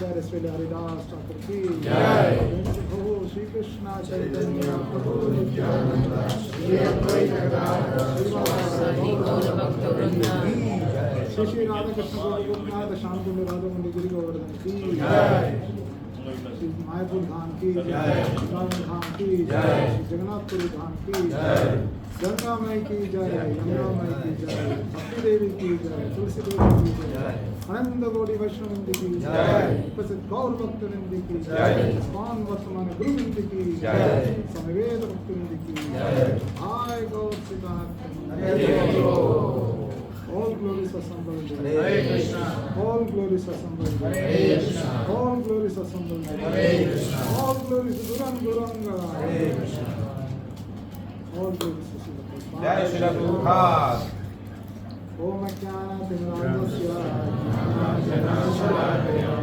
आचार्य श्री हरिदास ठाकुर की जय। प्रभु श्री कृष्ण चैतन्य प्रभु नित्यानंद श्री अद्वैत गदाधर श्रीवासादि गौर भक्तवृंद श्री श्री राधा कृष्ण गोपिनाथ श्याम कुंड राधा कुंड गिरि गोवर्धन की जय। श्री मायापुर धाम की जय। वृंदावन धाम की जय। जगन्नाथपुरी धाम की जय। गंगा माई की जय। यमुना माई की जय। भक्ति देवी की जय। तुलसी देवी की जय। आनंद गौड़ी वैष्णव की जय। उपस्थित गौर भक्त वृंद की जय। स्वान वर्तमान गुरु वृंद की जय। समवेद भक्त वृंद की जय। आय गौर Siddharth all glories assembled. Hare Krishna. All glories assembled. Hare Krishna. All glories assembled. Hare Krishna. All glories Guranga. Hare Krishna. All glories assembled. Jai Shri Prabhupada. Om Jnana Tinarandasya Janashalakaya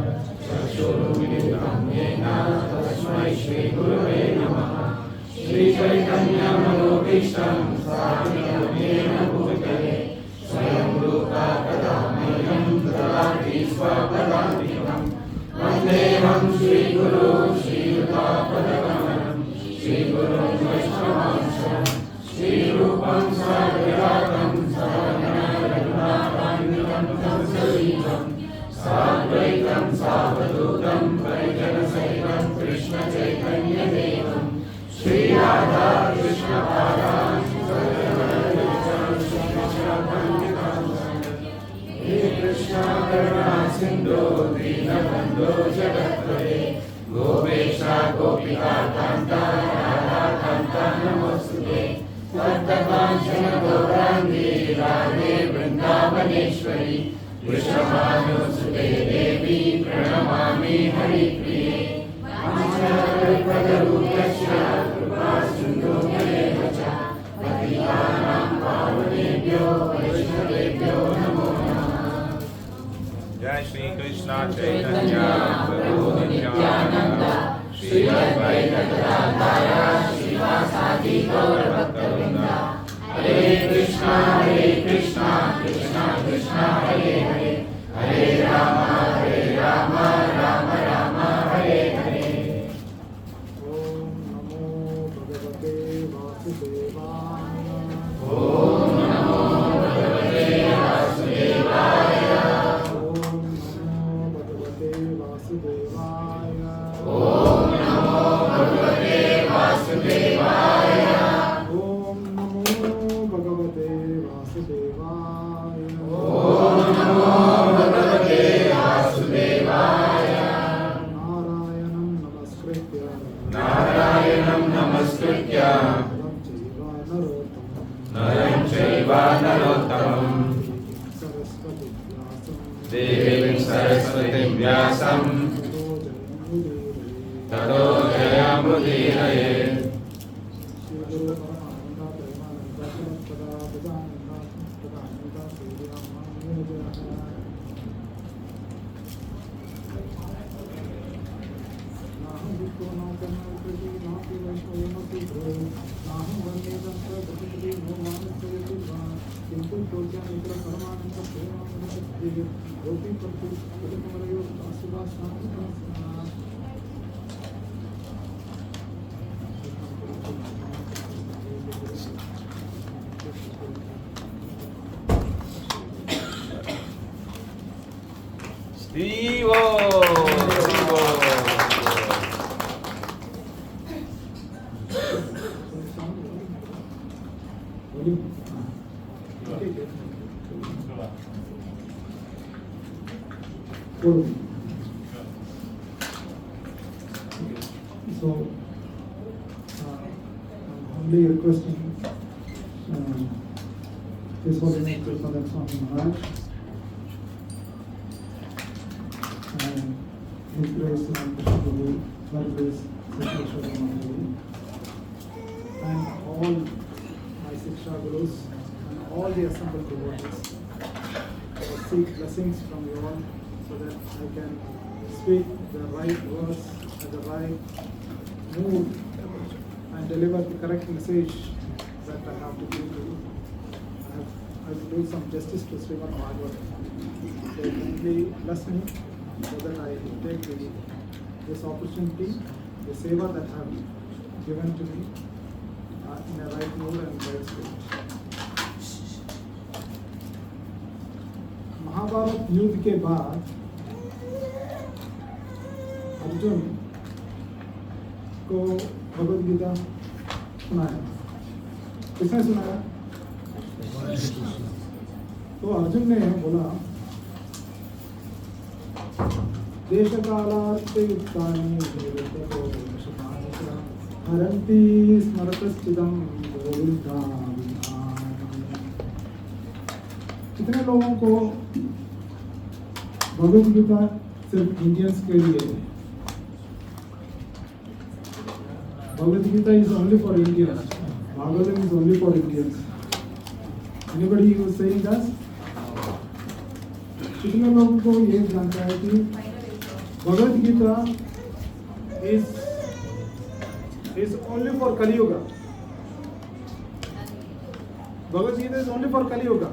Chakshurumilitam Yena Tasmai Shri Gurave Namaha Shri Chaitanya Manobhishtam Sthapitam Yena Bhutale Swayam Rupa Kadamyam Dadati Swapadantikam Vandeham Shri Guru Shri Yuta Padakamanam Shri Guru Vaishnavansha Shri Rupam Sadhyatam Sadhanam Sadvaitam Savadutam Parijanasahitam Krishna Chaitanya Devam Shri Radha Krishna Padam He Krishna Karuna Sindhu Dinabandhu Jagatpade Gopesha Gopika Kanta Radha Kanta Namostute Tattakanchana Gaurangi Radhe Vrindavaneshwari Vrishabhanusute Devi Pranamami Haripriye Vanchakalpadalubhyasya Kripasindhu Mevacha Patitanam Pavanebhyo Vaishnavebhyo Namo Namah. Jai Shri Krishna Chaitanya Prabhu Nityananda Shri Advaita Gadadhara Srivasadi Gaura Bhaktavrinda Hare Krishna Krishna Krishna Hare Hare Hare Rama Rama Rama Hare Hare. Om Namo Bhagavate Vasudevaya. Om Namo Bhagavate Vasudevaya. Om Namo Bhagavate Vasudevaya. Om Namo Bhagavate Vasudevaya. Om Namo Bhagavate Vasudevaya. Om Namo Bhagavate Vasudevaya. Narayanam Namaskritya Naram Chaiva Narottamam Devim Saraswatim Vyasam Tato Jayamudiraye. Stivo. So, I'm humbly requesting His Holiness Prabhupada Swami Maharaj and His Grace Krishna Guru, Her Grace Siddheshwara Mahaprabhu, and all my Siksha Gurus and all the assembled devotees. I seek blessings from you all so that I can speak the right words at the right mood and deliver the correct message that I have to give to you. I will do some justice to Srimad Bhagavatam. So kindly bless me so that I take this opportunity, the seva that have given to me in a right mood and right spirit. Mahabharat युद्ध के बाद अर्जुन को भगवद गीता सुनाया। किसने सुनाया? तो अर्जुन ने बोला देश कालार्थे युक्तानि हरन्ति स्मरतश्चिदं गोविन्दानि। कितने लोगों को भगवद गीता सिर्फ इंडियंस के लिए है? Bhagavad Gita is only for Indians. Bhagavatam is only for Indians. Anybody who is saying that? कितने लोगों को ये जानता है कि Bhagavad Gita is only for Kali Yuga? Bhagavad Gita is only for Kali Yuga.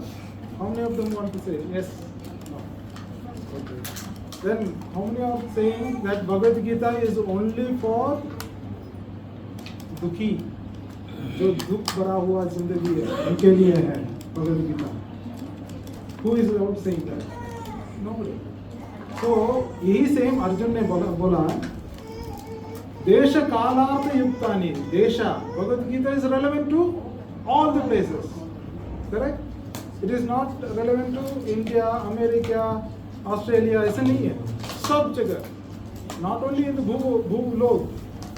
How many of them want to say yes? No. Okay. Then how many are saying that Bhagavad Gita is only for दुखी, जो दुख भरा हुआ जिंदगी है उनके लिए है Bhagavad Gita? Who is not saying that? Nobody. So यही सेम अर्जुन ने बोला देश कालार्थ युक्तानि. देशा, Bhagavad Gita is relevant to all the places, correct? It is not relevant to India, America, Australia. ऐसा नहीं है, सब जगह, not only in the भूलोक,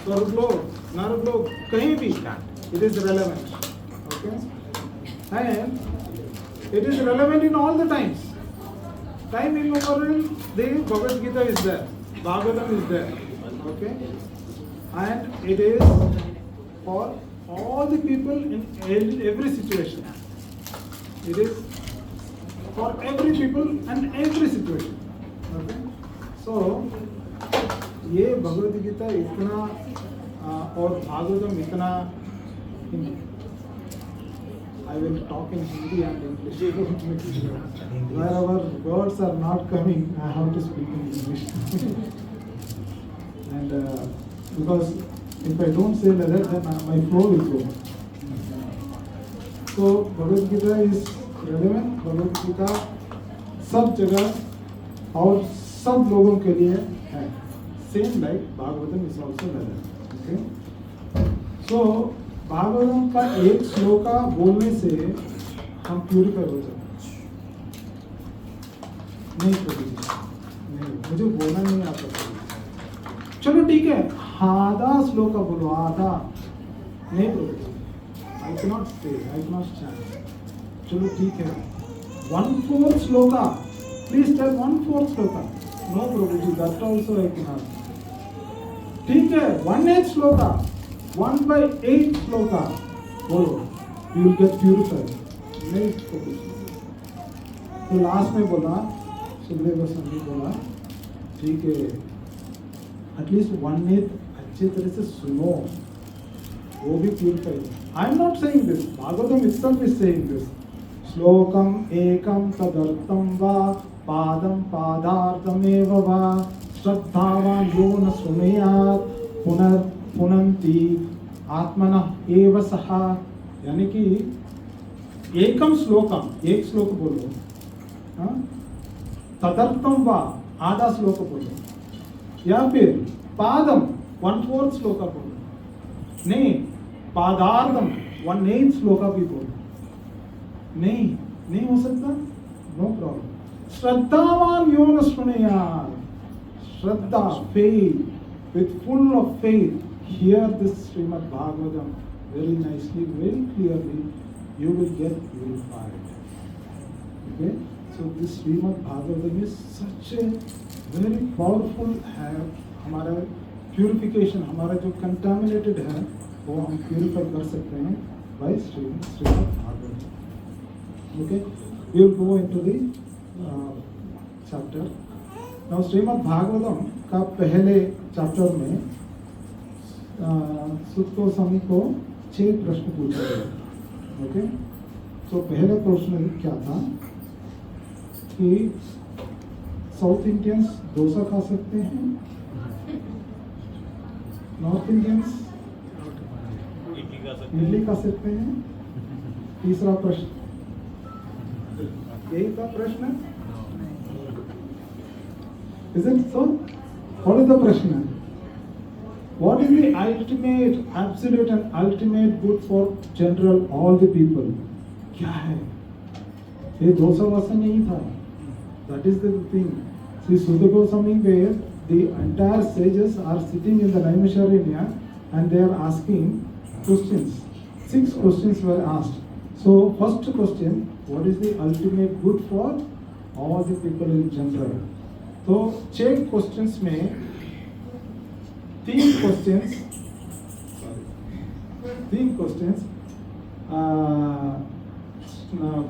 स्वर्गलोक, नरकलोक, कहीं भी it is relevant, okay? And it is relevant in all the times. Time immemorial, the Bhagavad Gita is there, Bhagavatam is there, okay? And it is for all the people in every situation. It is for every people and every situation. Okay? So ये भगवद गीता इतना और भागवतम इतना, I will talk in Hindi and English. Wherever words are not coming, I have to speak in English. And because if I don't say like that, then my flow will go. So Bhagavad Gita is relevant. Bhagavad Gita सब जगह और सब लोगों के लिए है. Same like Bhagavatam is also relevant. Okay? So Bhagavatam का एक श्लोका बोलने से हम प्यूरिफाई हो जाते नहीं? नहीं, मुझे बोलना नहीं आता. चलो ठीक है, आधा श्लोका बोलो, आधा नहीं बोलो. I cannot say, I cannot chant. चलो ठीक है, 1/4 shloka, please tell 1/4 shloka. No Prabhuji, that also I cannot. ठीक है, 1/8 श्लोका, 1/8 श्लोका बोलो, you will get purified. नहीं Prabhuji. तो लास्ट में बोला, सुखदेव गोस्वामी बोला, ठीक है, एटलीस्ट 1/8 अच्छे तरह से सुनो, वो भी purify. I am not saying this, Bhagavatam itself is saying this. श्लोकम एकम तदर्थम वा पादम पादार्थमेव वा श्रद्धावान यो न सुनयात् पुनन्ति आत्मनः एव सः. यानी कि एकम श्लोकम, एक श्लोक बोलो, तदर्थम वा आधा श्लोक बोलो, या फिर पादम 1/4 श्लोका बोलो, नहीं पादार्थम 1/8 श्लोका भी बोलो. नहीं हो सकता? No problem. श्रद्धावान यो न सुनयात्. श्रद्धा, faith, with full of faith, hear this Srimad Bhagavatam very nicely, very clearly, you will get purified. Okay? So this Srimad Bhagavatam is such a very powerful है. हमारा प्यूरिफिकेशन, हमारा जो कंटामिनेटेड है वो हम प्यूरिफाई कर सकते हैं by Shrimad Bhagavat. Okay, we will go into the chapter. Now Shrimad Bhagavatam का पहले चैप्टर में सुत गोस्वामी को 6 प्रश्न पूछा गया. ओके, तो पहला प्रश्न क्या था कि साउथ इंडियंस डोसा खा सकते हैं, नॉर्थ इंडियंस इडली खा सकते हैं. तीसरा प्रश्न यही था प्रश्न. Is it so? What is the प्रश्न? What is the ultimate, absolute and ultimate good for general all the people? क्या है? ये डोसा वसा नहीं था. That is the thing. See, Sutta Goswami where the entire sages are sitting in the Naimisharanya and they are asking questions. 6 questions were asked. So, first question, what is the ultimate good for all the people in general? तो 6 questions में 3 questions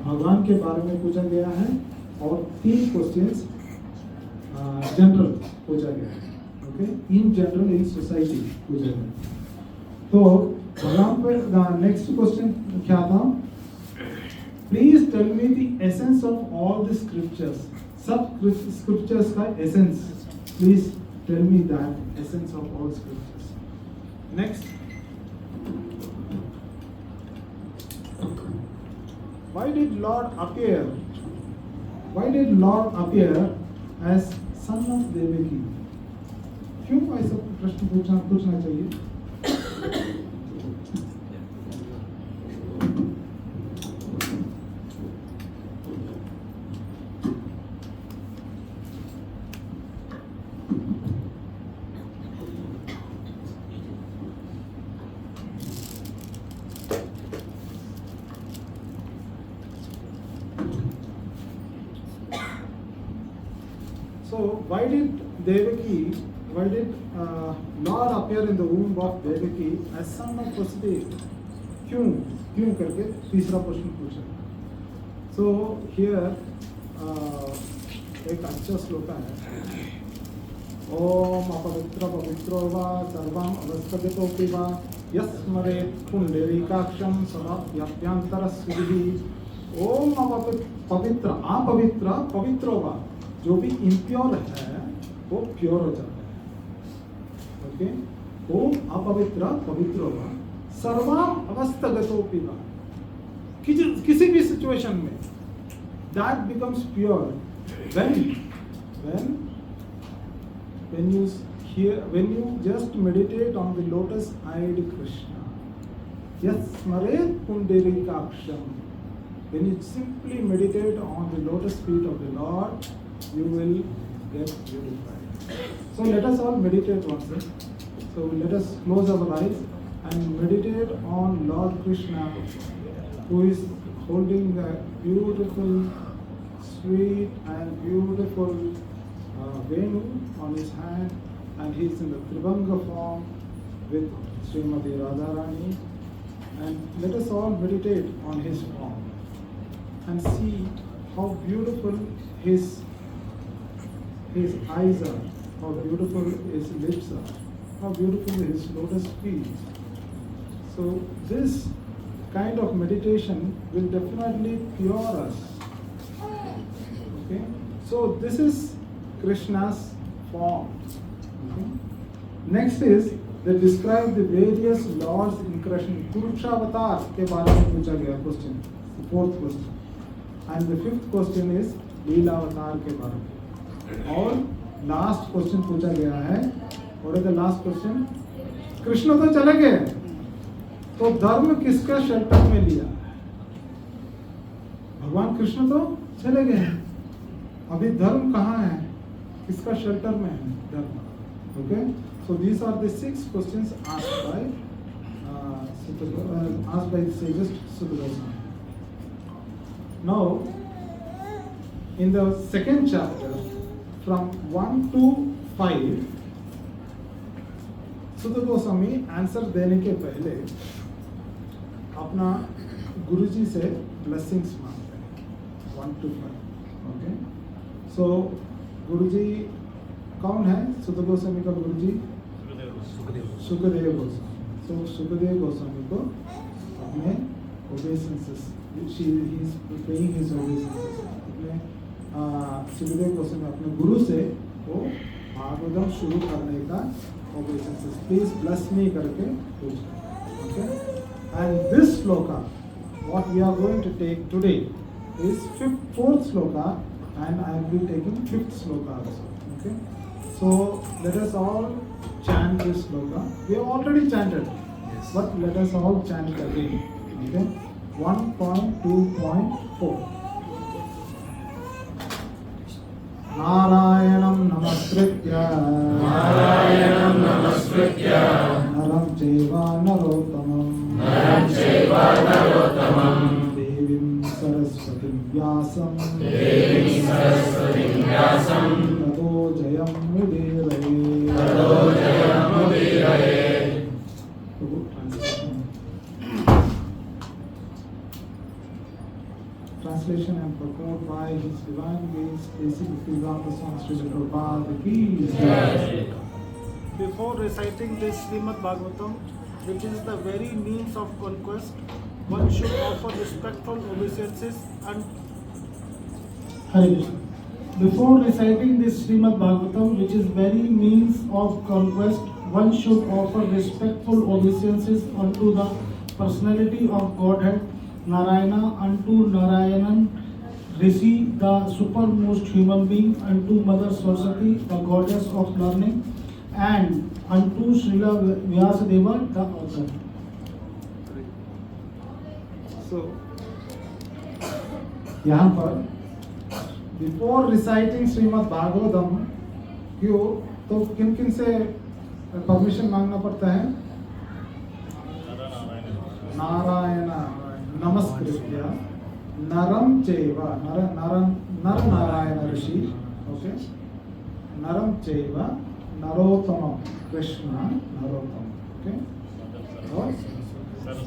भगवान के बारे में पूछा गया है और 3 questions जनरल पूछा गया है. Okay, in general in society पूछा गया. तो भगवान पर नेक्स्ट क्वेश्चन क्या था? Please tell me the essence of all the scriptures. सब स्क्रिप्चर्स का essence, please tell me that essence of all scriptures. Next, why did Lord appear as son of Devaki? क्यों ऐसा प्रश्न पूछना चाहिए? So why did Lord appear in the womb of Devaki as son of Vasudeva? क्यों करके तीसरा प्रश्न पूछा. So here एक अच्छा श्लोक है. ओम अपवित्रो वा सर्वं अवस्थितोऽपि वा यस्मरेत् पुण्डरीकाक्षं सदा व्याप्यान्तरस्विः. ओम पवित्रो वा, जो भी इम्प्योर है वो प्योर हो जाता है. ओके, ओम पवित्रो वा सर्वाम अवस्थगतोऽपि वा, किसी भी सिचुएशन में that becomes pure when you just meditate on the lotus eyed Krishna. Yasmaret pundarikaksham. When you simply meditate on the lotus feet of the Lord, you will get purified. So let us all meditate once. So let us close our eyes and meditate on Lord Krishna, who is holding a beautiful, sweet and beautiful Venu on his hand, and he is in the Tribhanga form with Srimati Radharani. And let us all meditate on his form and see how beautiful his eyes are, how beautiful his lips are, how beautiful his lotus feet. So this kind of meditation will definitely pure us. Okay? So this is Krishna's form. Okay? Next is they describe the various lords incarnation. Purushaavatar के बारे में पूछा गया question, the 4th question. And the 5th question is लीलावतार के बारे में. और last question पूछा गया है. What is the last question? Krishna तो चले गए, तो धर्म किसका शेल्टर में लिया? भगवान कृष्ण तो चले गए, अभी धर्म कहाँ है? किसका शेल्टर में है धर्म? Okay, so these are the 6 questions asked by the sages Sutta Goswami. Now, in the 2nd chapter, from 1 to 5, Sutta Goswami answer देने के पहले अपना गुरुजी से ब्लेसिंग्स मांगते हैं. 1 to 5. Okay. So गुरुजी कौन है? सुत गोस्वामी का गुरुजी सुखदेव गोस्वामी. So सुखदेव गोस्वामी को अपने obeisances, he is paying his obeisances. अपने सुखदेव गोस्वामी अपने गुरु से वो भागवतम शुरू करने का obeisances. Please bless me करके पूछते. Okay. And this sloka, what we are going to take today is fourth sloka, and I will be taking fifth sloka also. Okay. So let us all chant this sloka. We have already chanted, but let us all chant it again. Okay. 1.2.4. Narayanam namaskritya naram chaiva narottamam devim saraswatim vyasam tato jayam mudiraye. Translation and purport by His Divine Grace, Basic Bhakti Sri Prabhupada ki jai. Before reciting this Srimad Bhagavatam, which is the very means of conquest, one should offer respectful obeisances and Hare Krishna. Before reciting this Srimad Bhagavatam, which is very means of conquest, one should offer respectful obeisances unto the personality of Godhead, Narayana, unto Narayanan, Rishi, the supermost human being, unto Mother Saraswati, the goddess of learning, and unto Srila Vyasadeva, the author. So, यहाँ पर before reciting Shrimad Bhagavatam क्यों तो किन किन से permission मांगना पड़ता है? नारायण नमस्कृत्य नरम चैव नर नारायण ऋषि. ओके. नरम चैव नरोत्तमम कृष्ण नरोत्तम. ओके. और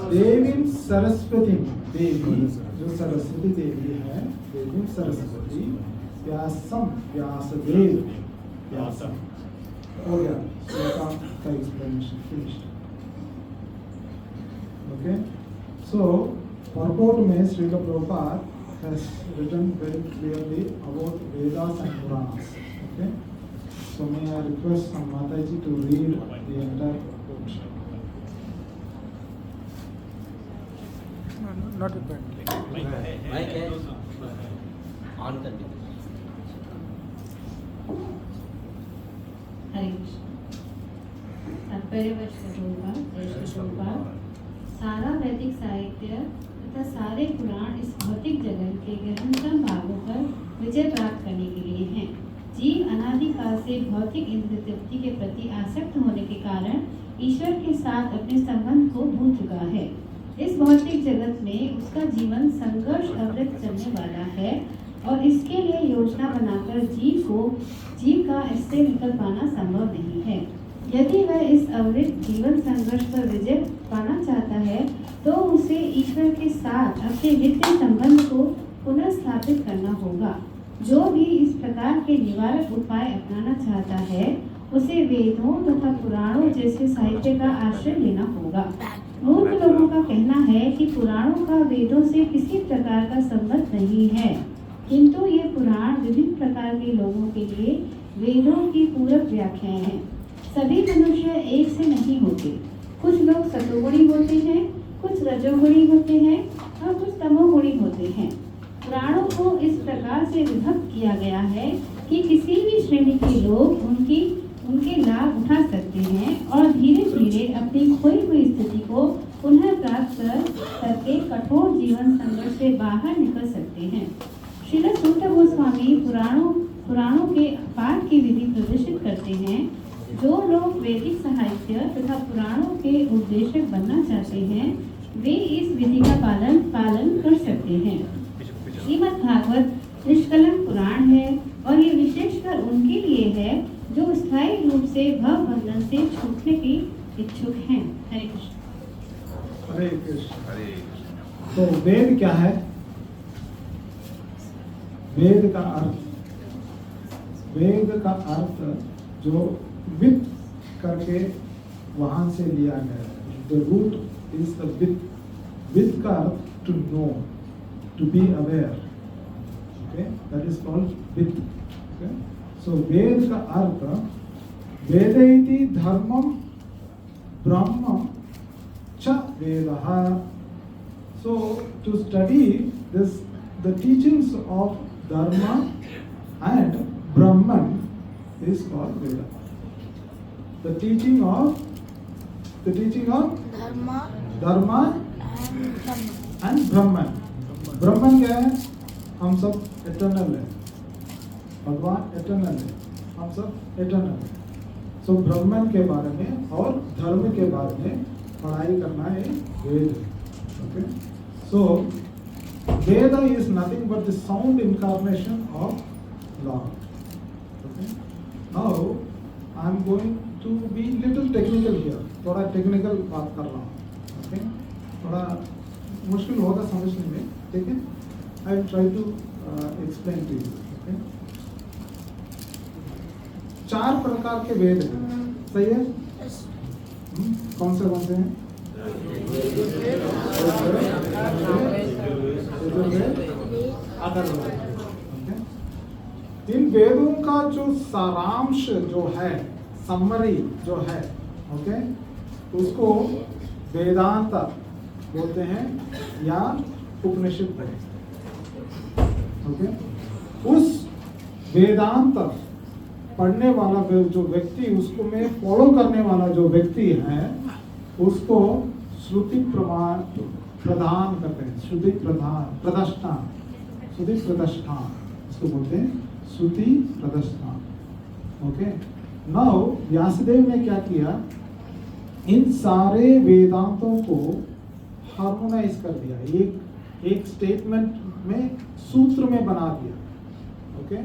देवी सरस्वती देवी जो सरस्वती देवी है, देवी सरस्वती व्यासम व्यासदेव व्यासम. हो गया श्लोका का एक्सप्लेनेशन फिनिश्ड. ओके. सो purport में Srila Prabhupada has written very clearly about Vedas and Puranas. Okay. So may I request Mataji to read the entire purport. Not required. On कर दीजिए. हरे कृष्ण. तात्पर्यवश प्रभुपाद, जय श्री प्रभुपाद. सारा वैदिक साहित्य तथा सारे पुराण इस भौतिक जगत के गहनतम भागों पर विजय प्राप्त करने के लिए हैं. जीव अनादिकाल से भौतिक इंद्रिय तृप्ति के प्रति आसक्त होने के कारण ईश्वर के साथ अपने संबंध को भूल चुका है. इस भौतिक जगत में उसका जीवन संघर्ष अवृत चलने वाला है और इसके लिए योजना बनाकर जीव का इससे निकल पाना संभव नहीं है. यदि वह इस अवृत जीवन संघर्ष पर विजय पाना चाहता है तो उसे ईश्वर के साथ अपने नित्य संबंध को पुनर्स्थापित करना होगा. जो भी इस प्रकार के निवारक उपाय अपनाना चाहता है उसे वेदों तथा पुराणों जैसे साहित्य का आश्रय लेना होगा. मूर्ख लोगों का कहना है कि पुराणों का वेदों से किसी प्रकार का संबंध नहीं है, किंतु ये पुराण विभिन्न प्रकार के लोगों के लिए वेदों की पूरक व्याख्याएं हैं. सभी मनुष्य एक से नहीं होते. कुछ लोग सतोगुणी होते हैं, कुछ रजोगुणी होते हैं और कुछ तमोगुणी होते हैं. पुराणों को इस प्रकार से विभक्त किया गया है कि किसी भी श्रेणी के लोग उनके लाभ उठा सकते हैं और धीरे धीरे अपनी खोई हुई स्थिति को पुनः प्राप्त करके कठोर जीवन संघर्ष से बाहर निकल सकते हैं. श्रील सूत गोस्वामी पुराणों के पाठ की विधि प्रदर्शित करते हैं. जो लोग वैदिक साहित्य तथा पुराणों के उपदेशक बनना चाहते हैं वे इस विधि का पालन कर सकते हैं. श्रीमद् भागवत निष्कलंक पुराण है और ये विशेषकर उनके लिए है जो स्थायी रूप से भव बंधन से छूटने की इच्छुक हैं. हरे कृष्ण. हरे कृष्ण. तो वेद क्या है? वेद का अर्थ जो विद करके वहां से लिया गया है. द रूट इज द विद का अर्थ to know, to be aware. Okay, that is called विद. ओके, सो वेद का अर्थ वेदेति धर्मम ब्रह्म च वेदः. So to study this, the teachings of Dharma and Brahman is called Veda. The teaching of Dharma Dharma and and Brahma. Brahman. Brahman क्या है? हम सब eternal है. भगवान eternal है. हम सब eternal है. So ब्रह्मन के बारे में और धर्म के बारे में पढ़ाई करना है वेद. Okay. So, Veda is nothing but the sound incarnation of Lord. Okay. Now, I am going to be little technical here. थोड़ा technical बात कर रहा हूँ. Okay. थोड़ा मुश्किल होगा समझने में, ठीक है? I will try to explain to you. Okay. 4 प्रकार के वेद हैं, सही है? कौन से हैं? इन वेदों का जो सारांश जो है, समरी जो है, ओके, उसको वेदांत बोलते हैं या उपनिषद है. ओके, उस वेदांत पढ़ने वाला जो व्यक्ति, उसको में फॉलो करने वाला जो व्यक्ति है, उसको श्रुति प्रदान करते हैं. श्रुति प्रदर्शन इसको बोलते हैं श्रुति प्रदर्शन. ओके, नाउ व्यासदेव ने क्या किया, इन सारे वेदांतों को हार्मोनाइज कर दिया, एक स्टेटमेंट में, सूत्र में बना दिया. ओके,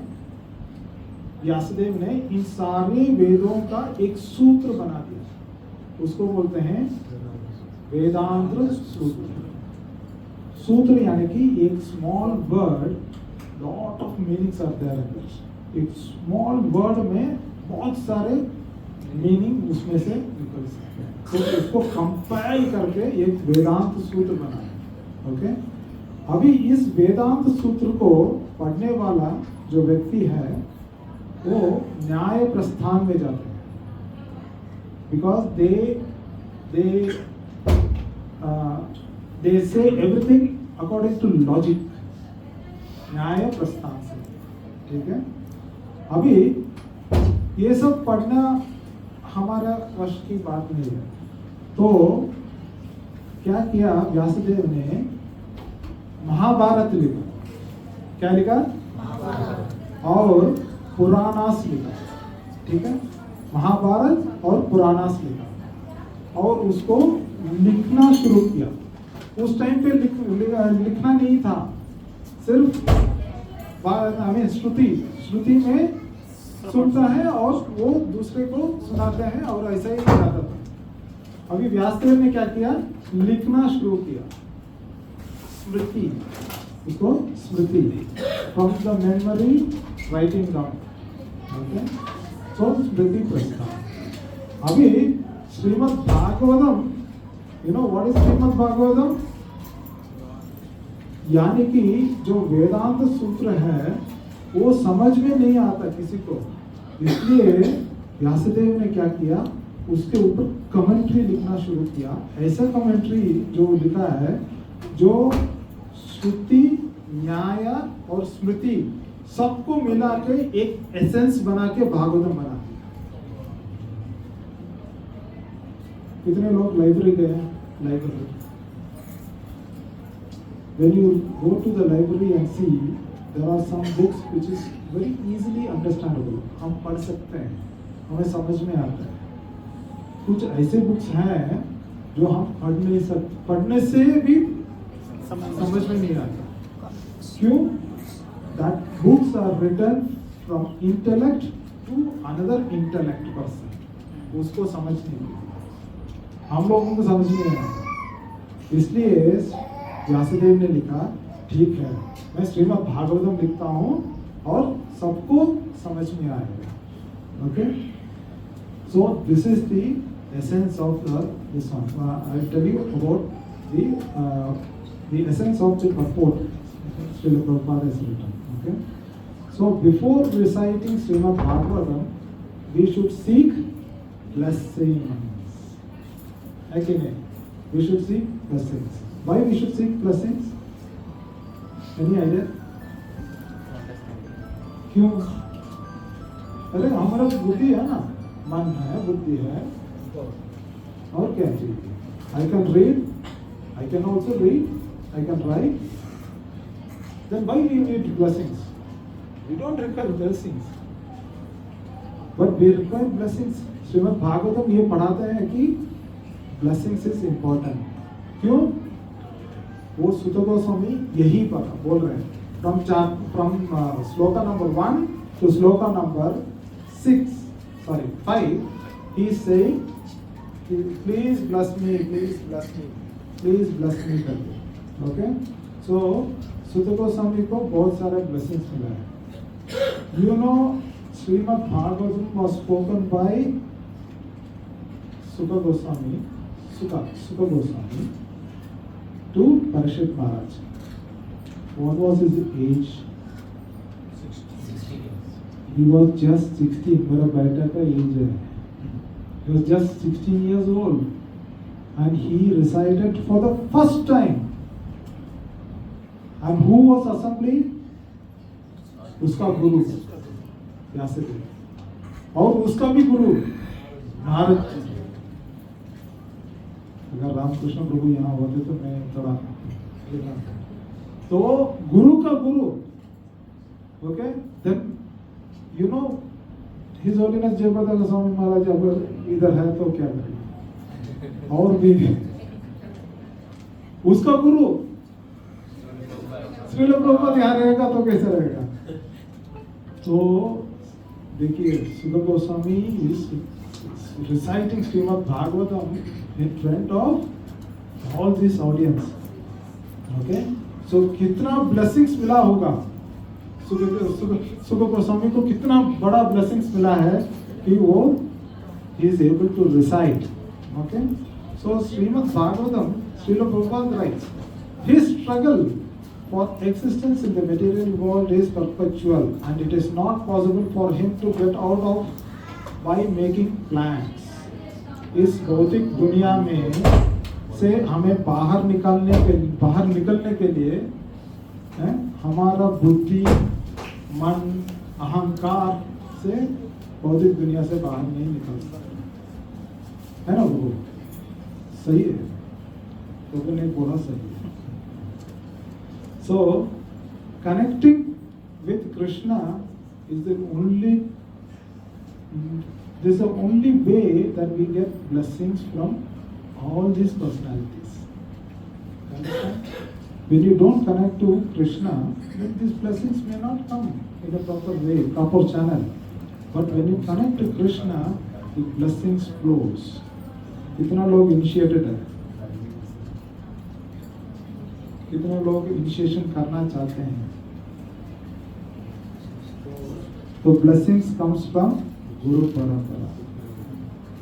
व्यासदेव ने इन सारे वेदों का एक सूत्र बना दिया, उसको बोलते हैं वेदांत सूत्र. सूत्र यानी कि एक small word, lot of meanings are there. एक स्मॉल वर्ड में बहुत सारे मीनिंग उसमें से निकल सकते हैं, तो उसको कंपाइल करके एक वेदांत सूत्र बनाया. ओके, अभी इस वेदांत सूत्र को पढ़ने वाला जो व्यक्ति है वो न्याय प्रस्थान में जाते हैं, because they say everything according to logic. न्याय प्रस्थान से, ठीक है? अभी ये सब पढ़ना हमारा वश की बात नहीं है, तो क्या किया व्यासदेव ने, महाभारत लिखा. क्या लिखा? और पुराणास लिखा. ठीक है, महाभारत और पुराणास लिखा और उसको लिखना शुरू किया. उस टाइम पे लिखना नहीं था, सिर्फ श्रुति में सुनता है और वो दूसरे को सुनाते हैं और ऐसा ही जाता था. अभी व्यासदेव ने क्या किया, लिखना शुरू किया. स्मृति, उसको स्मृति, from the memory writing down. Okay, so स्मृति प्रस्थान. अभी Srimad Bhagavatam, you know what is Srimad Bhagavatam? यानी कि जो वेदांत सूत्र है वो समझ में नहीं आता किसी को, इसलिए व्यासदेव ने क्या किया, उसके ऊपर कमेंट्री लिखना शुरू किया. ऐसा कमेंट्री जो लिखा है जो श्रुति, न्याय और स्मृति सबको मिला के एक एसेंस बना के भागवतम बना दिया. कितने लोग लाइब्रेरी गए हैं? Library, when you go to the library and see, there are some books which is very easily understandable. हम पढ़ सकते हैं, हमें समझ में आता है. कुछ ऐसे बुक्स हैं जो हम पढ़ने से भी समझ में नहीं आता. क्यों? That books are written from intellect to another intellect person. उसको समझ नहीं आता, हम लोगों को समझ नहीं आता. इसलिए व्यासदेव ने लिखा ठीक है, मैं श्रीमद् भागवतम लिखता हूँ और सबको समझ में आएगा. Okay, so this is the essence of this one. I tell you about the essence of the purport Srila Prabhupada has written. Okay, so before reciting Srimad Bhagavatam, we should seek blessings. Okay, we should seek blessings. Why we should seek blessings? Any idea? क्यों? अरे हमारा बुद्धि है ना, मन है, बुद्धि है, और क्या चाहिए? I can read, I can also read, I can write. Then why we need blessings? We don't require blessings, but we require blessings. Shrimad Bhagavatam ये पढ़ाते हैं कि blessings is important. क्यों? वो सुत गोस्वामी यही बोल रहे हैं. From sloka number 1 to sloka number 5, he is saying, please bless me, please bless me, please bless me करके. ओके, सो सुत गोस्वामी को बहुत सारे ब्लेसिंग्स मिला है. You know, Srimad Bhagavatam was spoken by Suta Goswami to Parikshit Maharaj. What was his age? 16 years. He was just 16. मेरा बेटा का age है. He was just 16 years old and he recited for the first time. And who was assembly? उसका गुरु व्यासदेव, और उसका भी गुरु नारद जी. अगर रामकृष्ण प्रभु यहाँ होते तो मैं थोड़ा तो गुरु का गुरु. Okay, then you know his holiness Jayaprakash Swami Maharaj अगर इधर है तो क्या करेंगे, और भी उसका गुरु श्रील प्रभुपाद यहाँ रहेगा तो कैसे रहेगा? तो देखिए, सुत Goswami is reciting Srimad Bhagavatam in front of all this audience. Okay, so कितना blessings मिला होगा सुत गोस्वामी को, कितना बड़ा blessings मिला है कि वो he is able to recite. Okay, so Srimad Bhagavatam, Srila Prabhupada writes, his struggle for existence in the material world is perpetual and it is not possible for him to get out of by making plans. इस भौतिक दुनिया में से हमें बाहर निकलने के लिए हमारा बुद्धि, मन, अहंकार से भौतिक दुनिया से बाहर नहीं निकल सकता है ना. वो सही है, तो नहीं बोला सही है. So, connecting with Krishna is the only way that we get blessings from all these personalities. Understand? When you don't connect to Krishna, then these blessings may not come in a proper way, proper channel. But when you connect to Krishna, the blessings flows. कितना लोग initiated है? कितने लोग initiation करना चाहते हैं? तो blessings comes from गुरु परंपरा,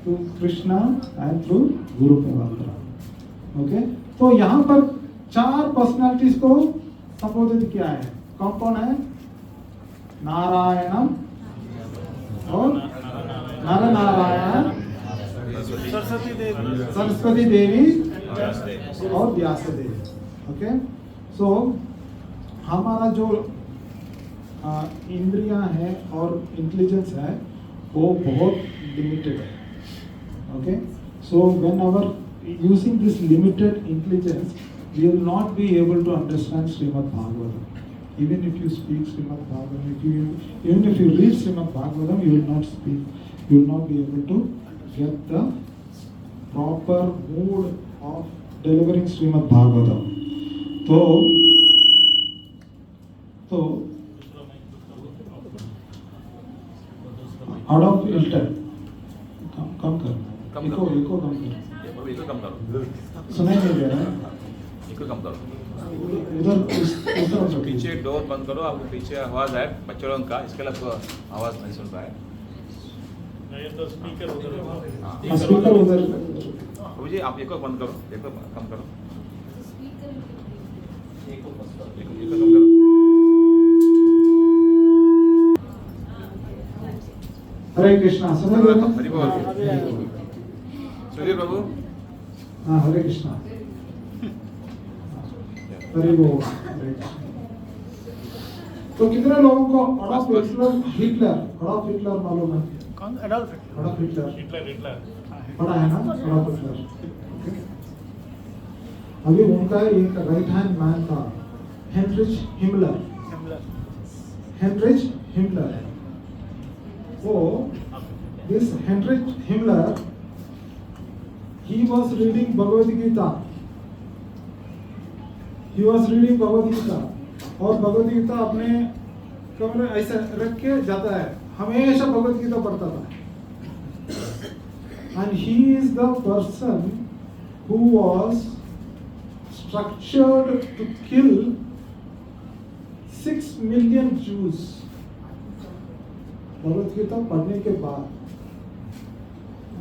थ्रू कृष्णा एंड थ्रू गुरु परंपरा. ओके, तो यहाँ पर 4 पर्सनालिटीज को संबोधित किया है. कौन कौन है? नारायणम और नारायण, सरस्वती देवी और व्यास देवी. ओके, सो हमारा जो इंद्रियां हैं और इंटेलिजेंस है वो बहुत लिमिटेड है. Okay, so when our using this limited intelligence we will not be able to understand Shrimad Bhagavatam. Even if you speak Srimad Bhagavatam, even if you read Srimad Bhagavatam, you will not be able to get the proper mood of delivering Srimad Bhagavatam. तो out of filter कम कर, eco कम कर, सुनाई नहीं दे रहा है. Speaker कम करो, उधर पीछे डोर बंद करो, आपको पीछे आवाज आए बच्चों लोगों का, इसके लिए आपको आवाज नहीं सुन रहा है। स्पीकर उधर हाँ। स्पीकर उधर प्रभु जी आप एक और बंद करो, एक और कम करो, एक और कम करो। हरे कृष्णा समझ लो ना? हरि बोल। सुनिए प्रभु। हाँ हरे कृष्णा हरे बोल हरे कृष्णा। तो कितने लोगों को अडॉल्फ हिटलर मालूम है? कौन एडल्ट अडॉल्फ हिटलर हिटलर पढ़ा है ना अडॉल्फ हिटलर? अभी उनका एक राइट हैंड मैन था हेनरिच हिमलर। वो this Heinrich Himmler, he was reading Bhagavad Gita. और भगवद गीता अपने कमरे ऐसे रख के जाता है, हमेशा भगवद गीता पढ़ता था। And he is the person who was structured to kill 6 million Jews. Bhagavad Gita पढ़ने के बाद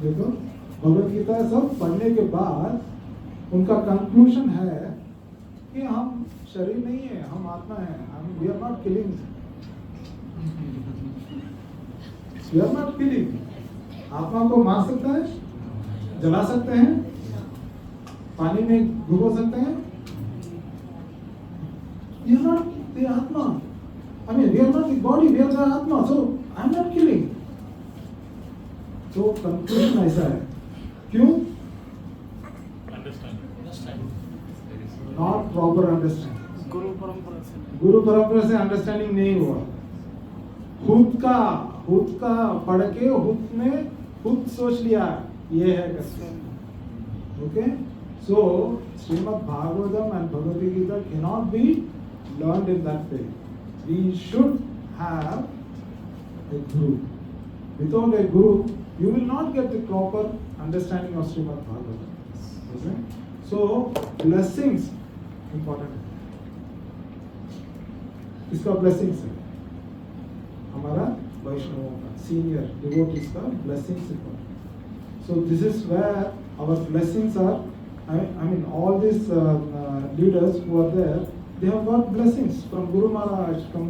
देखो, भगवद गीता सब पढ़ने के बाद उनका कंक्लूजन है कि हम शरीर नहीं है, हम आत्मा है, हम वी आर नॉट किलिंग, आत्मा को मार सकता है, जला सकते हैं, पानी में डुबो सकते हैं, वी आर नॉट द आत्मा, I mean, we are not the body, we are the Atma, so I am not killing. तो कंक्लूजन ऐसा है, क्यों? नॉट प्रॉपर अंडरस्टैंडिंग, गुरु परंपरा से अंडरस्टैंडिंग नहीं हुआ, खुद का पढ़ के खुद सोच लिया ये है करके, okay? So Shrimad Bhagavatam and Bhagavad Gita cannot be learned in that way. We should have a guru. Without a guru, you will not get the proper understanding of Srimad Bhagavatam. Okay? So, blessings important. इसका blessings है, हमारा वैष्णवों का senior devotees का blessings important. So this is where our blessings are. I mean all these leaders who are there, they have got blessings from Guru Maharaj, from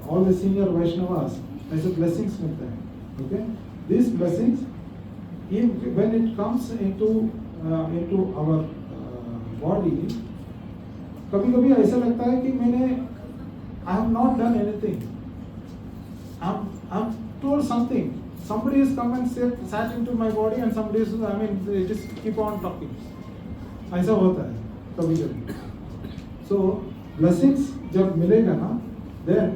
all the senior Vaishnavas. ऐसे blessings मिलते हैं, okay? These blessings, when it comes into our body, कभी-कभी ऐसा लगता है कि I have not done anything. I'm told something. Somebody has come and sat into my body, and somebody is, they just keep on talking. ऐसा होता है कभी-कभी. So blessings जब मिलेगा ना, then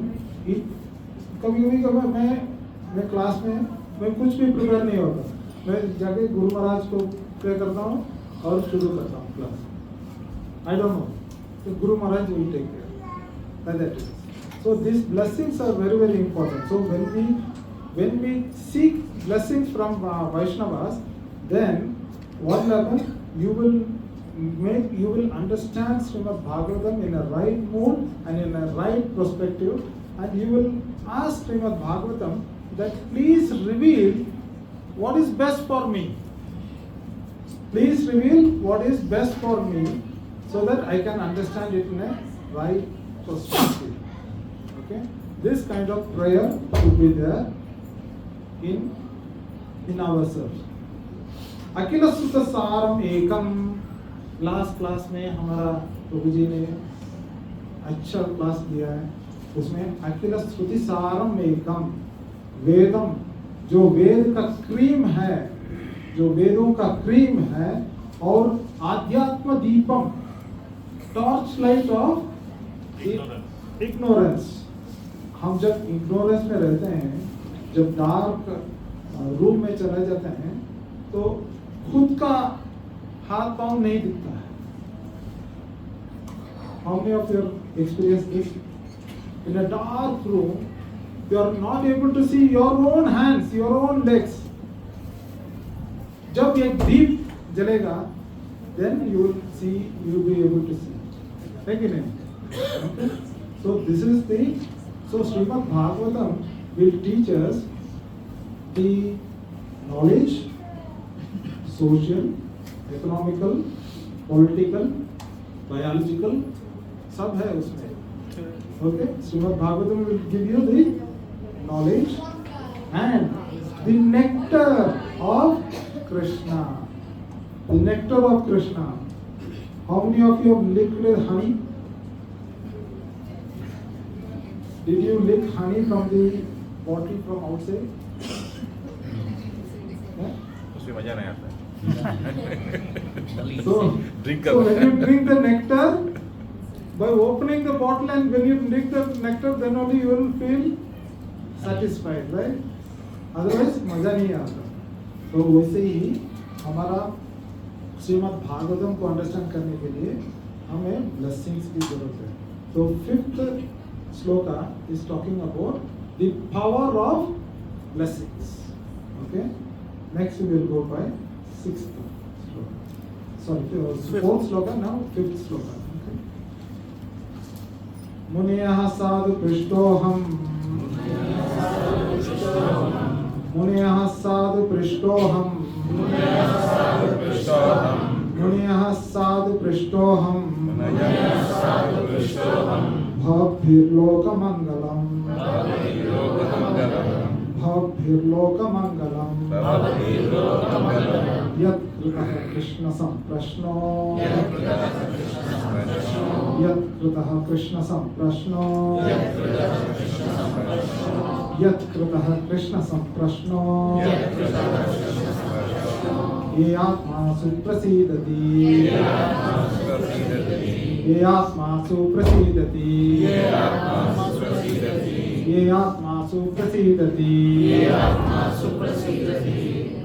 कभी-कभी मैं क्लास में मैं कुछ भी प्रिपेयर नहीं होता, मैं जाके गुरु महाराज को प्रे करता हूँ और शुरू करता हूँ class. I don't know. So Guru Maharaj will take care. Like that. So these blessings are very, very important. So when we seek blessings from Vaishnavas, then what will happen? You will understand Srimad Bhagavatam in a right mood and in a right perspective, and you will ask Srimad Bhagavatam that please reveal what is best for me. Please reveal what is best for me, so that I can understand it in a right perspective. Okay? This kind of prayer should be there in ourselves. अखिल सुत सारम एकम. Last class में हमारा प्रभु जी ने अच्छा class दिया है, उसमें अखिल श्रुति सारम एकम, वेदम जो वेद का क्रीम है, जो वेदों का क्रीम है, और आध्यात्म Deepam, torch light of ignorance. हम जब इग्नोरेंस में रहते हैं, जब डार्क रूम में चले जाते हैं, तो खुद का हाथ पांव नहीं दिखता है. How many of you experience this? In a dark room, you are not able to see your own hands, your own legs. जब एक दीप जलेगा, then you will see, you'll be able to see. Take it in. Okay? So this is so Srimad Bhagavatam will teach us the knowledge, social, economical, political, biological, सब है उसमें. Okay? Srimad Bhagavatam will give you the knowledge and the nectar of Krishna. The nectar of Krishna. How many of you have licked honey? Did you lick honey from the bottle from outside? Yeah? उसमें मजा नहीं आता. So when you drink the nectar, by opening the bottle and when you drink the nectar, then only you will feel satisfied, right? Otherwise, मजा नहीं आता. तो वैसे ही हमारा श्रीमद् भागवतम को अंडरस्टैंड करने के लिए हमें ब्लेसिंग्स की जरूरत है. तो 5th shloka is talking about the power of blessings. Okay. Next we will go by 6th shloka. Sorry, 4th shloka, now 5th shloka. Okay. मुनयः साधु पृष्टोऽहम्. मुनयः साधु पृष्टोऽहम्. मुनयः साधु पृष्टोऽहम्. भवद्भिर्लोकमङ्गलम्. भवद्भिर्लोकमङ्गलम्. यत्कृतः कृष्णसम्प्रश्नो. यत्कृतः कृष्णसम्प्रश्नो. यत्कृतः कृष्णसम्प्रश्नो. ये आत्मासु प्रसीदति. ये आत्मासु प्रसीदति. ये आत्मासु प्रसीदति.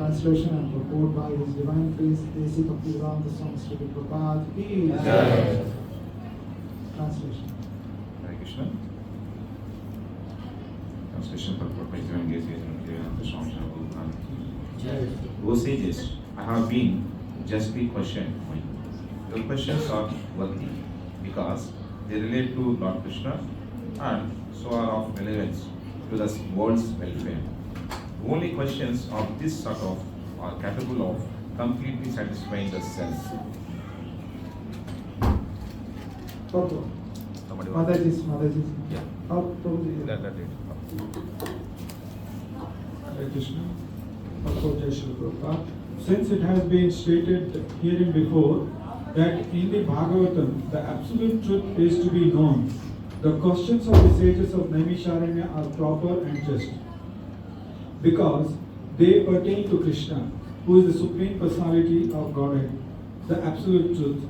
Translation and purport by His Divine Grace, Desi Bhaktivedanta Swami Srila Prabhupada ki jai. Translation. Hare Krishna. Translation purport by Divine Grace, Desi Swami Srila Prabhupada ki jai. O sages, I have been justly questioned. Your questions are worthy because they relate to Lord Krishna and so are of relevance to the world's welfare. Only questions of this sort of are capable of completely satisfying the self. Purport. Somebody want- Mataji's. Yeah. Prabhuji. That it. Hare Krishna. Purport Jai Srila Prabhupada. Since it has been stated herein before that in the Bhagavatam the absolute truth is to be known, the questions of the sages of Naimisharanya are proper and just, because they pertain to Krishna, who is the Supreme Personality of Godhead, the absolute truth.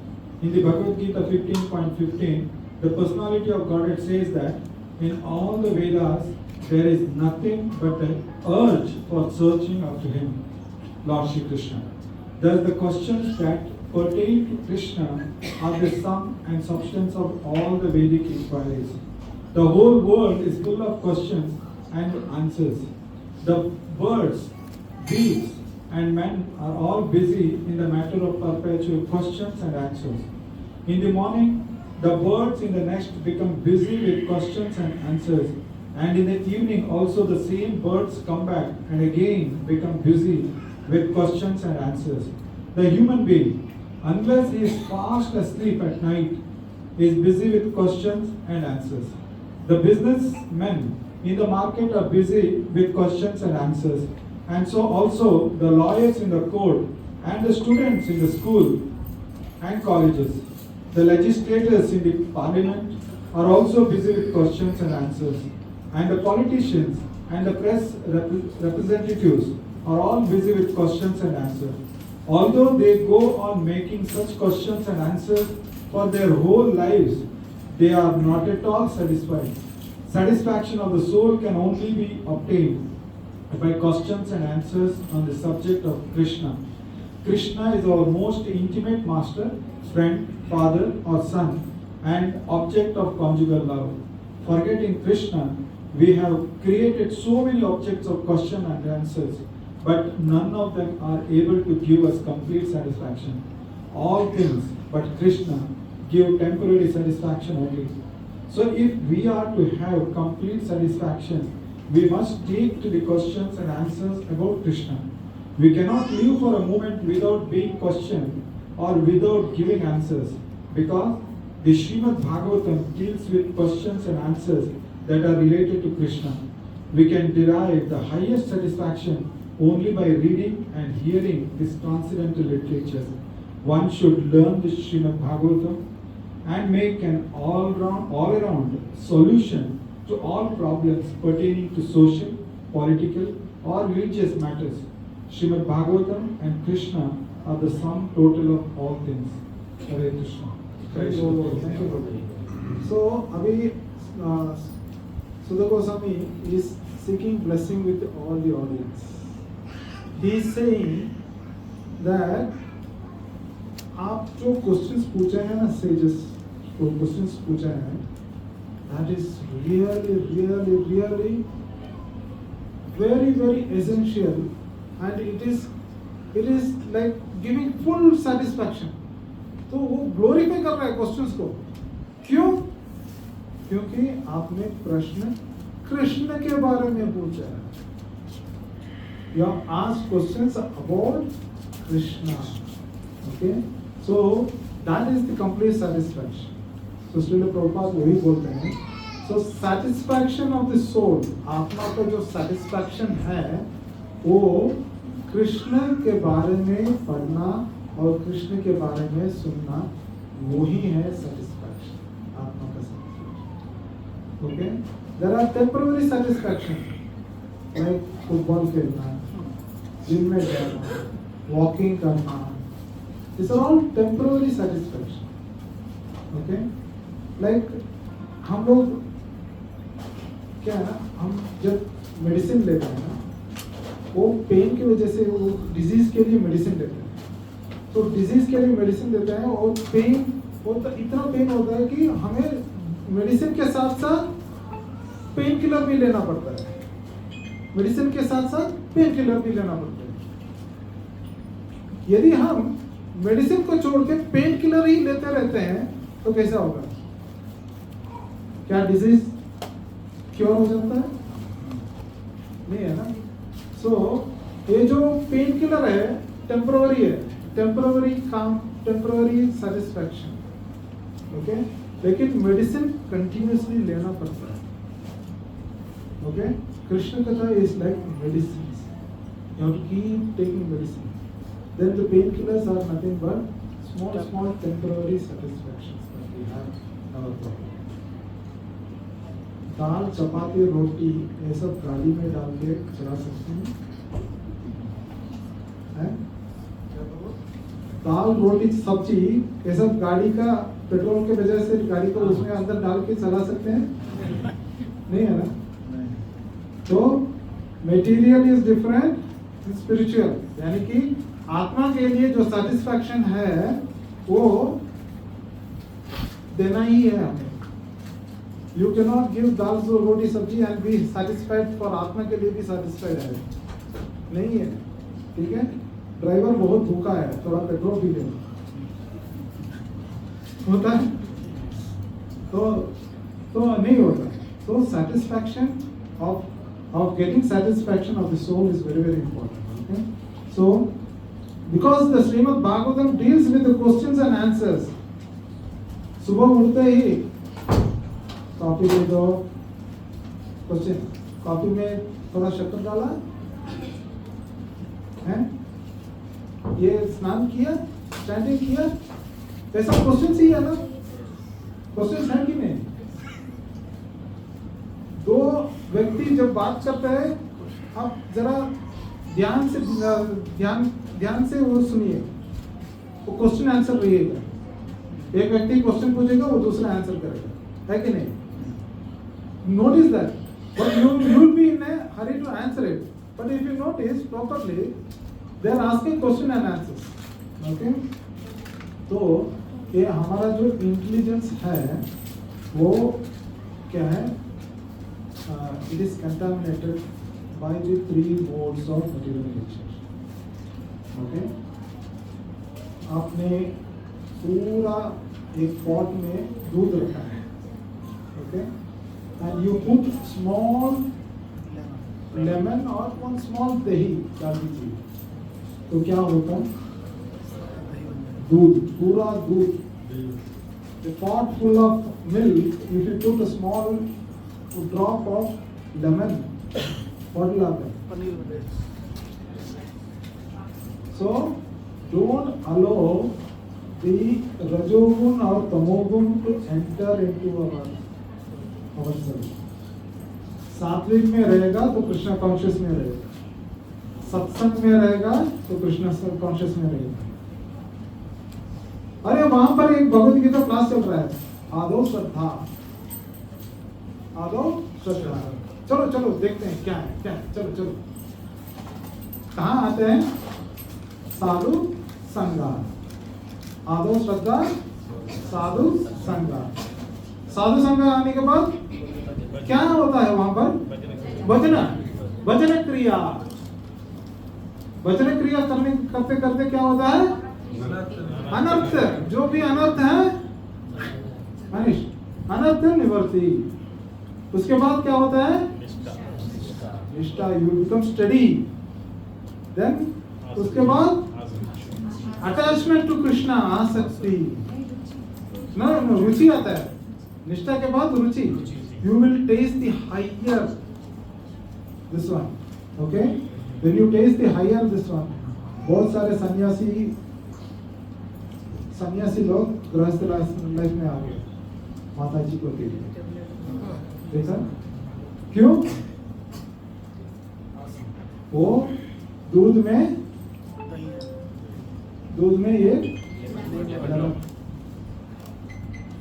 In the Bhagavad Gita 15.15, the Personality of Godhead says that in all the Vedas there is nothing but an urge for searching after Him, Lord Shri Krishna. Thus the questions that pertain to Krishna are the sum and substance of all the Vedic inquiries. The whole world is full of questions and answers. The birds, beasts, and men are all busy in the matter of perpetual questions and answers. In the morning, the birds in the nest become busy with questions and answers, and in the evening also the same birds come back and again become busy with questions and answers. The human being, unless he is fast asleep at night, is busy with questions and answers. The businessmen in the market are busy with questions and answers, and so also the lawyers in the court and the students in the school and colleges. The legislators in the parliament are also busy with questions and answers, and the politicians and the press representatives are all busy with questions and answers. Although they go on making such questions and answers for their whole lives, they are not at all satisfied. Satisfaction of the soul can only be obtained by questions and answers on the subject of Krishna. Krishna is our most intimate master, friend, father or son, and object of conjugal love. Forgetting Krishna, we have created so many objects of question and answers, but none of them are able to give us complete satisfaction. All things but Krishna give temporary satisfaction only. So if we are to have complete satisfaction, we must take to the questions and answers about Krishna. We cannot live for a moment without being questioned or without giving answers, because the Srimad Bhagavatam deals with questions and answers that are related to Krishna. We can derive the highest satisfaction only by reading and hearing this transcendental literature. One should learn the Srimad Bhagavatam and make an all-around solution to all problems pertaining to social, political or religious matters. Srimad Bhagavatam and Krishna are the sum total of all things. Hare Krishna. Thank you. So, Abhi, Sudha Goswami is seeking blessing with all the audience. He is saying that आप जो questions पूछे हैं ना sages, जो questions पूछे हैं, that is really very essential, and it is like giving full satisfaction. तो वो ग्लोरीफाई कर रहा है क्वेश्चंस को. क्यों? क्योंकि आपने प्रश्न कृष्ण के बारे में पूछा है. You have asked questions about Krishna. Okay? So that is the complete satisfaction. So Srila Prabhupada वही बोलते हैं. So satisfaction of the soul, आत्मा का जो satisfaction है, वो कृष्ण के बारे में पढ़ना और कृष्ण के बारे में सुनना, वही है satisfaction, आत्मा का satisfaction. Okay? There are temporary satisfaction, like football खेलना, जिम में जाना, वॉकिंग करना. These are all temporary satisfaction. Okay? Like हम लोग क्या है ना, हम जब मेडिसिन लेते हैं ना, वो पेन की वजह से वो डिजीज के लिए मेडिसिन देते हैं. तो डिजीज के लिए मेडिसिन देते हैं और पेन होता, इतना पेन होता है कि हमें मेडिसिन के साथ साथ पेन किलर भी लेना पड़ता है. मेडिसिन के साथ साथ पेन किलर भी लेना पड़ता है. यदि हम मेडिसिन को छोड़ के पेन किलर ही लेते रहते हैं तो कैसा होगा? क्या डिजीज क्योर हो जाता है? नहीं है ना. सो ये जो पेन किलर है टेम्पररी है, टेम्पररी काम, टेम्पररी सेटिस्फैक्शन. ओके, लेकिन मेडिसिन कंटिन्यूसली लेना पड़ता है. Okay, Krishna katha is like medicine. You have to keep taking medicine. Then the painkillers are nothing but small temporary satisfactions that we have in our body. दाल, चपाती, रोटी ये सब गाड़ी में डाल के चला सकते हैं? दाल, रोटी, सब्जी ये सब गाड़ी का पेट्रोल के वजह से गाड़ी को उसमें अंदर डाल के चला सकते हैं? नहीं है ना. तो मटेरियल इज डिफरेंट, स्पिरिचुअल, यानी कि आत्मा के लिए जो सेटिस्फैक्शन है वो देना ही है हमें. यू कैन नॉट गिव दाल रोटी सब्जी एंड बी सेटिस्फाइड फॉर आत्मा के लिए भी सेटिस्फाइड है नहीं है. ठीक है, ड्राइवर बहुत भूखा है, थोड़ा पेट्रोल पी ले, होता है? तो नहीं होता. तो satisfaction of getting satisfaction of the soul is very important. Okay? So because the Srimad Bhagavatam deals with the questions and answers. सुबह उठते ही कॉफी दे दो, क्वेश्चन, कॉफी में थोड़ा शक्कर डाला है, ये स्नान किया, चैंटिंग किया, ऐसा क्वेश्चन ही है ना. क्वेश्चन है कि नहीं? दो व्यक्ति जब बात करते हैं, आप जरा ध्यान से वो सुनिए, वो क्वेश्चन आंसर रहिएगा. एक व्यक्ति क्वेश्चन पूछेगा, वो दूसरा आंसर करेगा, है कि नहीं? Notice that. But you will be in a hurry to answer it. But if you notice properly, they are asking question and answers. Okay, तो ये हमारा जो इंटेलिजेंस है वो क्या है? It is contaminated by the three modes of material nature. Okay? आपने पूरा एक पॉट में दूध रखा है, okay, and you put small lemon और वन स्मॉल दही डाल दीजिए, तो क्या होता है? दूध, पूरा दूध, a pot full of milk, if you put a small drop of lemon, what will happen? Paneer बने। So don't allow the rajogun or tamogun to enter into our self. सात्विक में रहेगा तो कृष्णा कॉन्शियस में रहेगा, सत्संग में रहेगा तो कृष्णा कॉन्शियस में रहेगा। अरे वहां पर एक भगवत गीता क्लास चल रहा है, आदो श्रद्धा, आदो श्रद्धा। चलो चलो देखते हैं क्या है, क्या है, चलो चलो। कहाँ आते हैं? साधु संगा, आदो श्रद्धा, साधु संगा। साधु संगा आने के बाद क्या होता है वहां पर? वचन, वचन क्रिया, वचन क्रिया करते करते क्या होता है? अनर्थ, जो भी अनर्थ है मनीष, अनर्थ निवर्ति। उसके बाद क्या होता है? निष्ठा, यू बिकम स्टडी। देन उसके बाद अटैचमेंट टू कृष्णा, आसक्ति, न रुचि आता है। निष्ठा के बाद रुचि, you will taste the higher this one, okay, when you taste the higher this one. बहुत सारे सन्यासी लोग गृहस्थ लाइफ में आ गए माता जी को के लिए, देखा क्यों? वो दूध में ये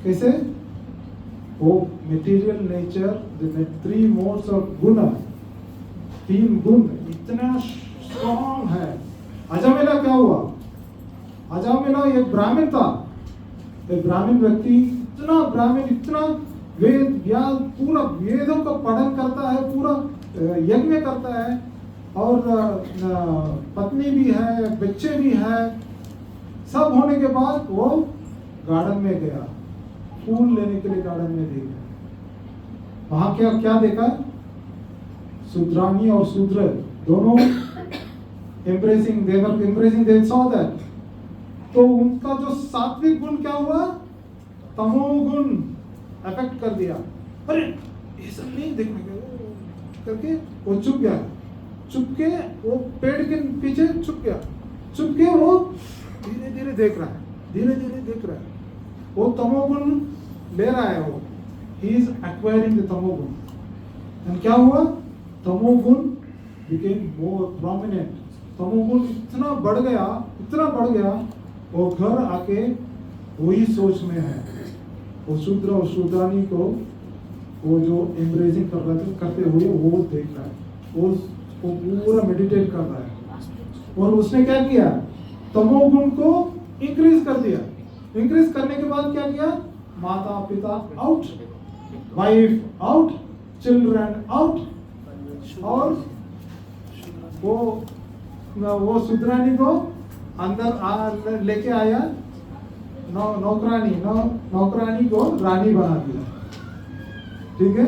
कैसे? वो material nature, the 3 modes of गुण, 3 गुण इतना स्ट्रॉन्ग है। अजामिला क्या हुआ? अजामिला एक ब्राह्मण था, एक ब्राह्मण व्यक्ति, इतना ब्राह्मण, इतना वेद व्यास, पूरा वेदों का पठन करता है, पूरा यज्ञ करता है, और पत्नी भी है, बच्चे भी है। सब होने के बाद वो गार्डन में गया, फूल लेने के लिए गार्डन में देखा। वहां क्या क्या देखा? शूद्रानी और शूद्र दोनों embracing, they were embracing, they saw that। तो उनका जो सात्विक गुण क्या हुआ? तमोगुण अफेक्ट कर दिया। अरे ये सब नहीं देखने का करके वो चुप गया, चुप के वो पेड़ के पीछे चुप गया, चुप के वो धीरे धीरे देख रहा है, धीरे धीरे देख रहा है। वो तमोगुण ले रहा है, वो he is acquiring the तमोगुण। एंड क्या हुआ? तमोगुण became more prominent। तमोगुण इतना बढ़ गया, इतना बढ़ गया, वो घर आके वही सोच में है। वो शूद्र और शूद्रानी को वो जो एम्ब्रेसिंग करते हुए वो देख रहा है, वो पूरा मेडिटेट कर रहा है। और उसने क्या किया? तमोगुण को इंक्रीज कर दिया। इंक्रीज करने के बाद क्या किया? माता पिता out, wife out, children out, और वो शूद्रानी को अंदर लेके आया, नौकरानी को रानी बना दिया। ठीक है,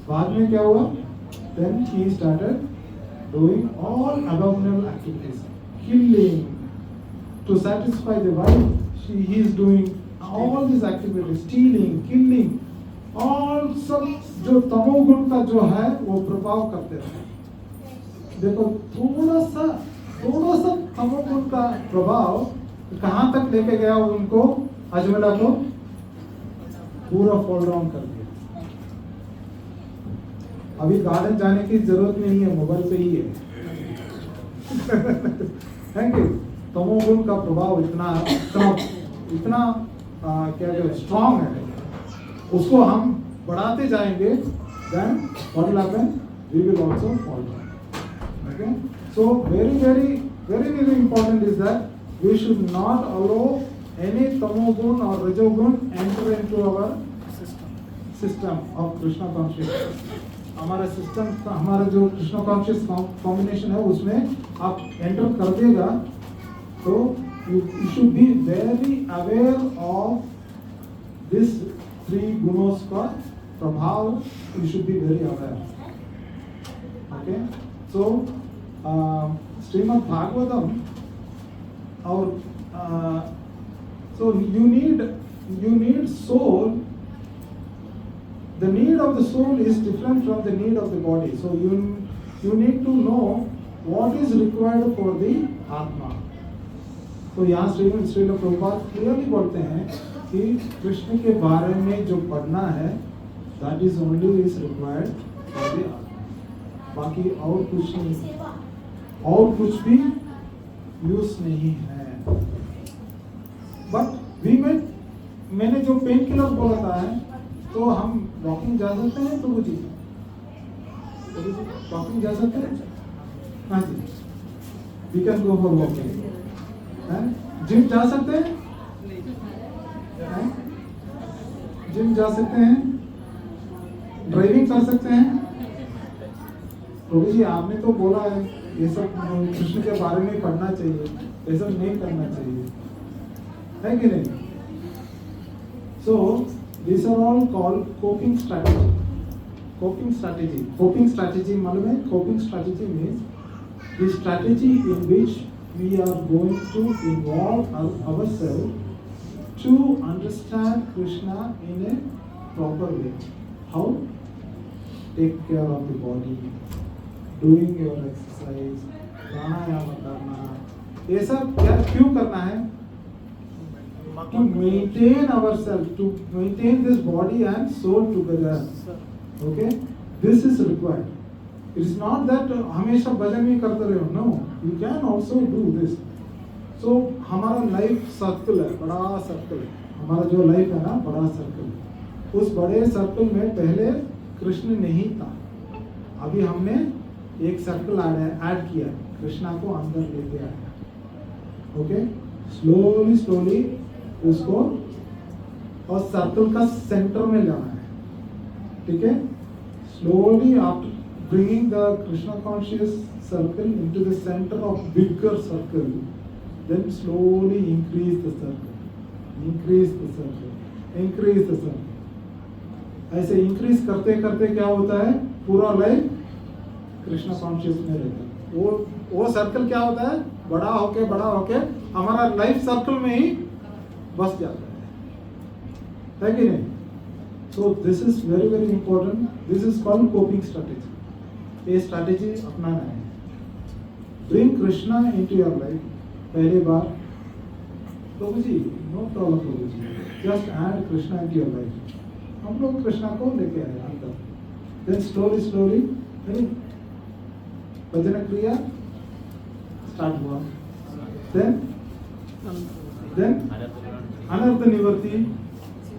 बाद में क्या हुआ? Then he started doing all abominable activities, killing to satisfy the wife. He is doing all these activities, stealing, killing, all सब जो तमोगुण का जो है वो प्रभाव करते हैं। देखो थोड़ा सा तमोगुण का प्रभाव कहाँ तक लेके गया? उनको, अजमेला को पूरा फॉल डाउन कर दिया। अभी गार्डन जाने की जरूरत नहीं है, मोबाइल पे ही है। Thank you. तमोगुण का प्रभाव इतना क्या कहते हैं, स्ट्रॉन्ग है। उसको हम बढ़ाते जाएंगे, then what will happen? We will also fall down. Okay? So very important is that we should not allow any tamogun or rajogun enter into our system of Krishna consciousness. हमारा system, हमारा जो Krishna conscious combination है उसमें आप enter कर देगा तो you should be very aware of this three gunos ka prabhav. You should be very aware. Okay, so Srimad Bhagavatam, so you need soul. The need of the soul is different from the need of the body. So you need to know what is required for the Atma. तो यहाँ Srila Prabhupada clearly बोलते हैं कि कृष्ण के बारे में जो पढ़ना है, that is only is required for the Atma. बाकी और कुछ नहीं, और कुछ भी यूज नहीं है. बट मैंने जो पेन किलर बोला था है, तो हम वॉकिंग जा सकते हैं प्रभु जी? वॉकिंग जा सकते हैं? हाँ जी, we can go for walking. Gym जा सकते हैं? जिम जा सकते हैं? ड्राइविंग कर सकते हैं? प्रभु जी आपने तो बोला है ये सब कृष्ण के बारे में पढ़ना चाहिए, ये सब नहीं करना चाहिए, है कि नहीं? So these are all called coping strategy. Coping strategy. Coping strategy मालूम है? Coping strategy means the strategy in which we are going to involve ourselves to understand Krishna in a proper way. How? Take care of the body, doing your exercise, प्राणायाम करना, ये सब क्या क्यों करना है? To maintain ourselves, to maintain this body and soul together. Okay, this is required. It is not that हमेशा भजन ही करते रहो. No, you can also do this. So हमारा लाइफ सर्कल है, बड़ा सर्कल है. हमारा जो लाइफ है ना, बड़ा सर्कल है. उस बड़े सर्कल में पहले कृष्ण नहीं था. अभी हमने एक सर्कल ऐड किया, कृष्णा को अंदर लेके आया. ओके, स्लोली उसको और सर्कल का सेंटर में लाना है. ठीक है, slowly after bringing the Krishna conscious circle into the centre of bigger circle, then slowly increase the circle, increase the circle, increase the circle. ऐसे इंक्रीज करते करते क्या होता है, पूरा लाइफ कृष्णा कॉन्शियस में रहता है. वो सर्कल क्या होता है, बड़ा होके हमारा लाइफ सर्कल में ही बस जाता है कि नहीं? So this is very very important. This is called coping strategy. ये स्ट्रेटेजी अपनाना है. Bring Krishna into your life. पहली बार प्रभु जी, नो प्रॉब्लम प्रभु जी, just add Krishna into your life. हम लोग कृष्णा को लेके आए अंदर. देन स्लोली भजन क्रिया स्टार्ट हुआ. देन अनर्थ निवृत्ति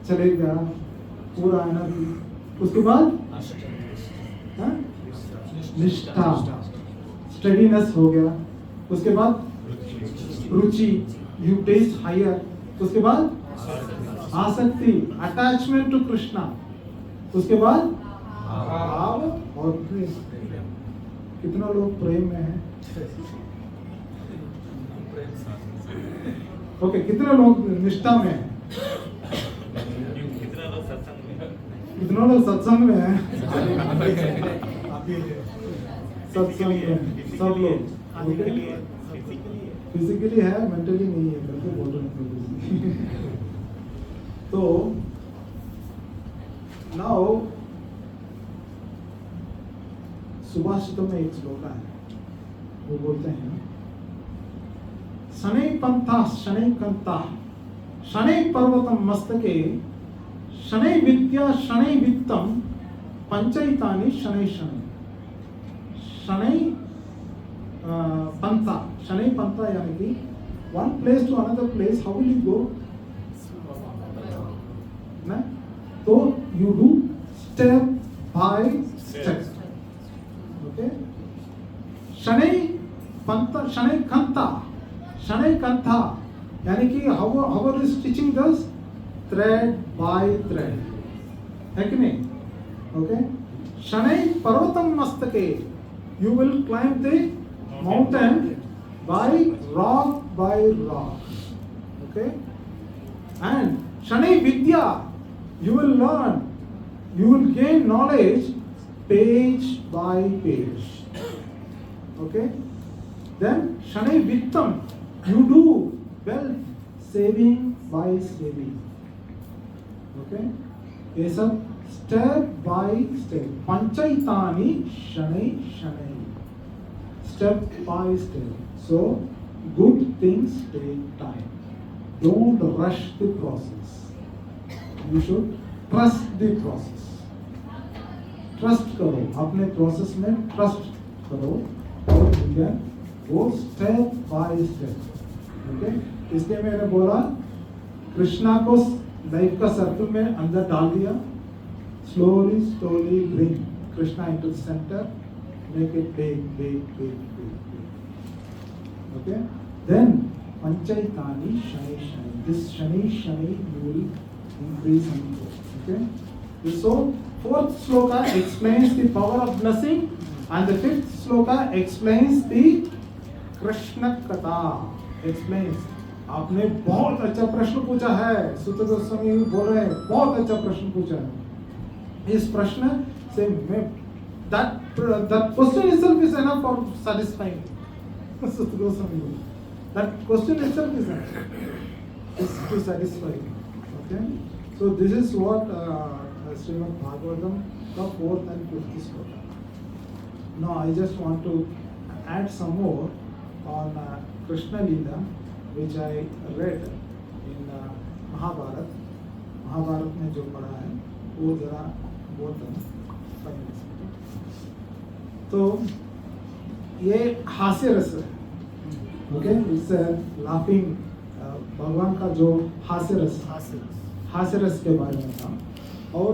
चलेगा, पूरा अनर्थ. उसके बाद निष्ठा, स्टडीनेस हो गया. उसके बाद रुचि, यू टेस्ट हायर. उसके बाद आसक्ति, अटैचमेंट टू कृष्णा. उसके बाद भाव और प्रेम. कितना लोग प्रेम में हैं? ओके, कितने लोग निष्ठा में हैं? कितना लोग सत्संग में हैं? सत्संग में सब लोग. फिजिकली है, मेंटली नहीं है करके बोल रहे हैं. तो नाउ सुभाषितों में एक श्लोक है, वो बोलते हैं, शनै पंथा शनै कंता शनै पर्वतम मस्तके शनै विद्या शनै वित्तम पंचैतानि शनै शनै. शनै पंथा यानी कि one place to another place, how will you go? ना? तो you do step by step. Okay? शनै पंथा शनै कंथा यानी कि how is stitching this thread by thread, है कि नहीं? Okay? शनै पर्वतम मस्तके, you will climb the mountain by rock by rock. Okay? And Shanai Vidya, you will learn, you will gain knowledge page by page. Okay? Then Shanai Vittam, you do wealth saving by saving. Okay? ये सब step by step. Panchaitani Shanai Shanai. Step by step. So, good things take time. Don't rush the process. You should trust the process. Trust करो, अपने process में trust करो, और you can go step by step. Okay? इसलिए मैंने बोला कृष्णा को life का सर्कल में अंदर डाल दिया. Slowly bring Krishna into the center. Make it big. Okay? Then Panchaitani Shani. This Shani you will increase and grow. Okay? So fourth sloka explains the power of blessing, and the fifth sloka explains the Krishna Katha. Explains. आपने बहुत अच्छा प्रश्न पूछा है. सुत गोस्वामी बोल रहे हैं बहुत अच्छा प्रश्न पूछा है. इस प्रश्न से मैं that question itself is enough for satisfying. सुत Goswami, that question itself is enough is to satisfy. Okay, so this is what Srimad Bhagavatam, the 4th and 5th sloka. Now I just want to add some more on Krishna Leela, which I read in Mahabharat. Mahabharat में जो पढ़ा है वो जरा बोलता हूँ 5 minutes में. तो ये हास्य रस है. Okay, it's laughing. भगवान का जो हास्य रस के बारे में था. और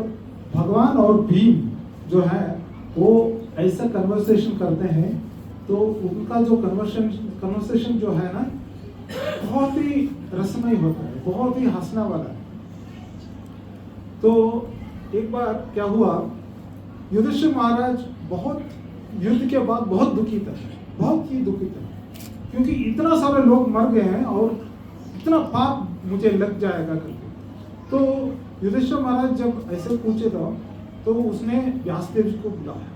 भगवान और भीम जो है वो ऐसा कन्वर्सेशन करते हैं, तो उनका जो कन्वर्सेशन जो है ना बहुत ही रसमय होता है, बहुत ही हंसना वाला है. तो एक बार क्या हुआ, युधिष्ठिर महाराज बहुत युद्ध के बाद बहुत दुखी था, बहुत ही दुखी था, क्योंकि इतना सारे लोग मर गए हैं और इतना पाप मुझे लग जाएगा करके. तो युधिष्ठिर महाराज जब ऐसे पूछे तो उसने व्यासदेव जी को बुलाया.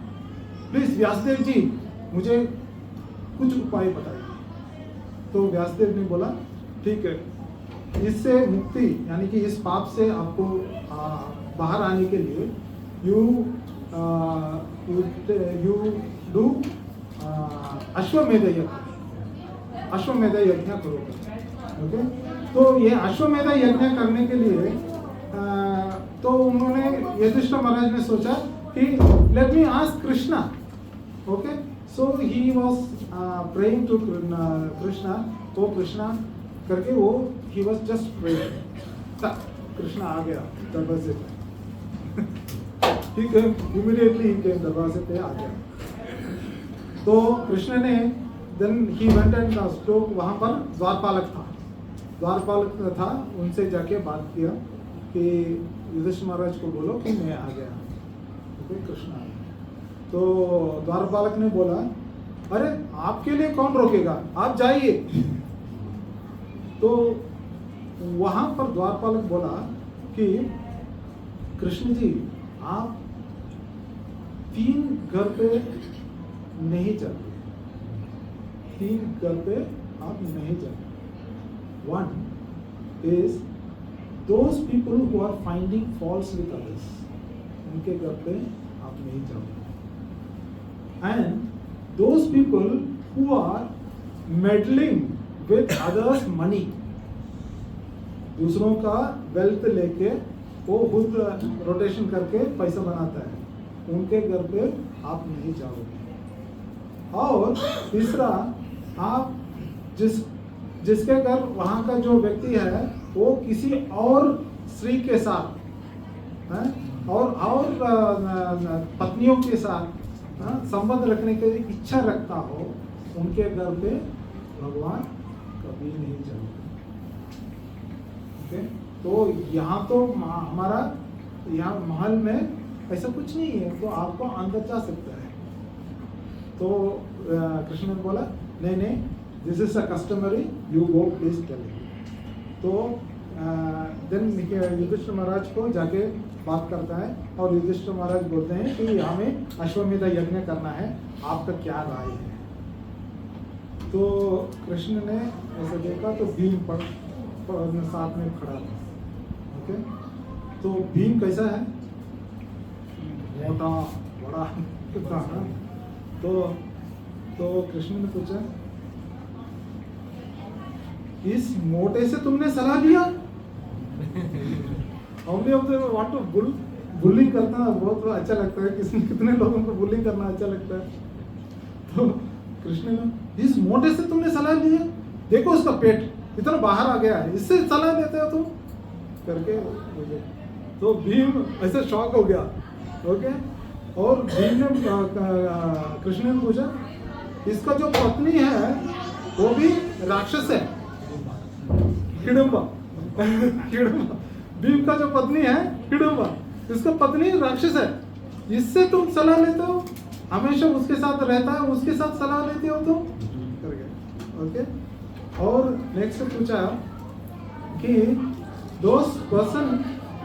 प्लीज व्यासदेव जी मुझे कुछ उपाय बताइए. तो व्यासदेव ने बोला ठीक है, इससे मुक्ति यानी कि इस पाप से आपको बाहर आने के लिए यू डू अश्वमेध यज्ञ करोगे. ओके, तो ये अश्वमेध यज्ञ करने के लिए तो उन्होंने युधिष्ठिर महाराज ने सोचा कि let me ask Krishna. Okay, so he was praying to Krishna. वो कृष्णा करके वो he was just praying. Krishna आ गया दरवाजे पे. ठीक है, इमीडिएटली दरवाजे पे आ गया. तो कृष्ण ने देन ही वेंट एंड तो वहाँ पर द्वारपालक था, उनसे जाके बात किया कि युधिष्ठिर महाराज को बोलो कि मैं आ गया. ओके, कृष्ण आ गया. तो द्वारपालक ने बोला अरे आपके लिए कौन रोकेगा, आप जाइए. तो वहां पर द्वारपालक बोला कि कृष्ण जी आप 3 घर पे नहीं जाते, 3 घर पे आप नहीं जाते. 1 is those people who are finding faults with others, उनके घर पे आप नहीं जाओगे. And those people who are meddling with others' money, दूसरों का वेल्थ लेके वो खुद रोटेशन करके पैसा बनाता है, उनके घर पे आप नहीं जाओगे. और तीसरा, आप जिसके घर वहाँ का जो व्यक्ति है वो किसी और स्त्री के साथ और पत्नियों के साथ संबंध रखने की इच्छा रखता हो, उनके घर पे भगवान कभी नहीं जाओगे. ओके, तो यहाँ तो हमारा यहाँ महल में ऐसा कुछ नहीं है, तो आपको अंदर जा सकता है. तो कृष्ण ने बोला नहीं, this is a customary, you go please tell him. तो देन युधिष्ठिर महाराज को जाके बात करता है और युधिष्ठिर महाराज बोलते हैं कि हमें अश्वमेध यज्ञ करना है, आपका क्या राय है। तो कृष्ण ने ऐसे देखा तो भीम पर साथ में खड़ा था। ओके, तो भीम कैसा है, मोटा बड़ा था ना। तो कृष्ण ने पूछा, इस मोटे से तुमने सलाह लिया? हमने अब तो वाट टू बुलिंग करना बहुत अच्छा लगता है, कितने लोगों को बुलिंग करना अच्छा लगता है। तो कृष्ण ने, इस मोटे से तुमने सलाह लिया? देखो उसका पेट इतना बाहर आ गया है, इससे सलाह देते हो तुम करके। तो भीम ऐसे शॉक हो गया। ओके, और भीम ने कृष्ण ने पूछा, इसका जो पत्नी है वो भी राक्षस है, हिडम्बा। भीम का जो पत्नी है हिडम्बा, इसका पत्नी राक्षस है, इससे तुम सलाह लेते हो? हमेशा उसके साथ रहता है, उसके साथ सलाह लेते हो तुम करके। ओके, और नेक्स्ट पूछा कि those person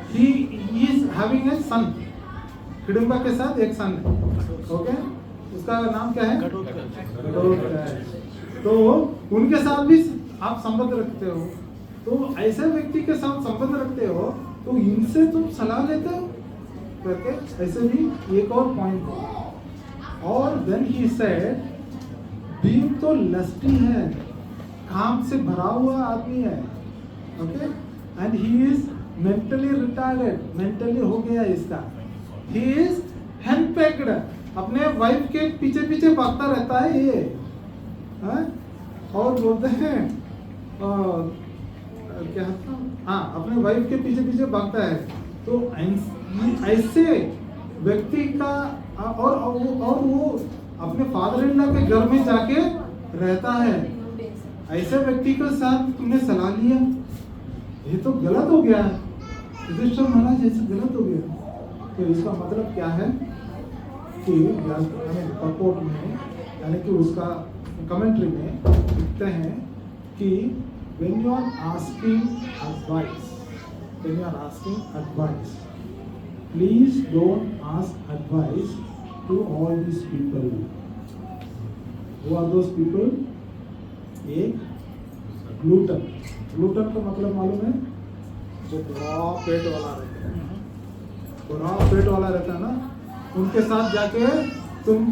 he is having a son, Hidimba के साथ एक सन है। ओके, उसका नाम क्या है? घटोत्कच। तो उनके साथ भी आप संबंध रखते हो, तो ऐसे व्यक्ति के साथ संबंध रखते हो तो इनसे तुम सलाह लेते हो करके, ऐसे भी एक और पॉइंट है। और देन ही सेड, भीम तो लस्टी है, काम से भरा हुआ आदमी है। Okay, and he is mentally retired, mentally हो गया इसका। ही इज हैंडपैक्ड, अपने वाइफ के पीछे पीछे भागता रहता है ये। और बोलते हैं क्या था, हाँ, अपने वाइफ के पीछे पीछे भागता है। तो ऐसे व्यक्ति का और वो अपने फादर इन लॉ के घर में जाके रहता है, ऐसे व्यक्ति के साथ तुमने सलाह लिया, ये तो गलत हो गया है। युधिष्ठिर महाराज ऐसे गलत हो गया। तो इसका मतलब क्या है कि पपोट में यानी कि उसका कमेंट्री में लिखते हैं कि when you are asking advice, please don't ask advice to all these people. Who are those people? एक ग्लूटन। ग्लूटन का मतलब मालूम है? जो बड़ा पेट वाला रहता है, बड़ा पेट वाला रहता है ना, उनके साथ जाके तुम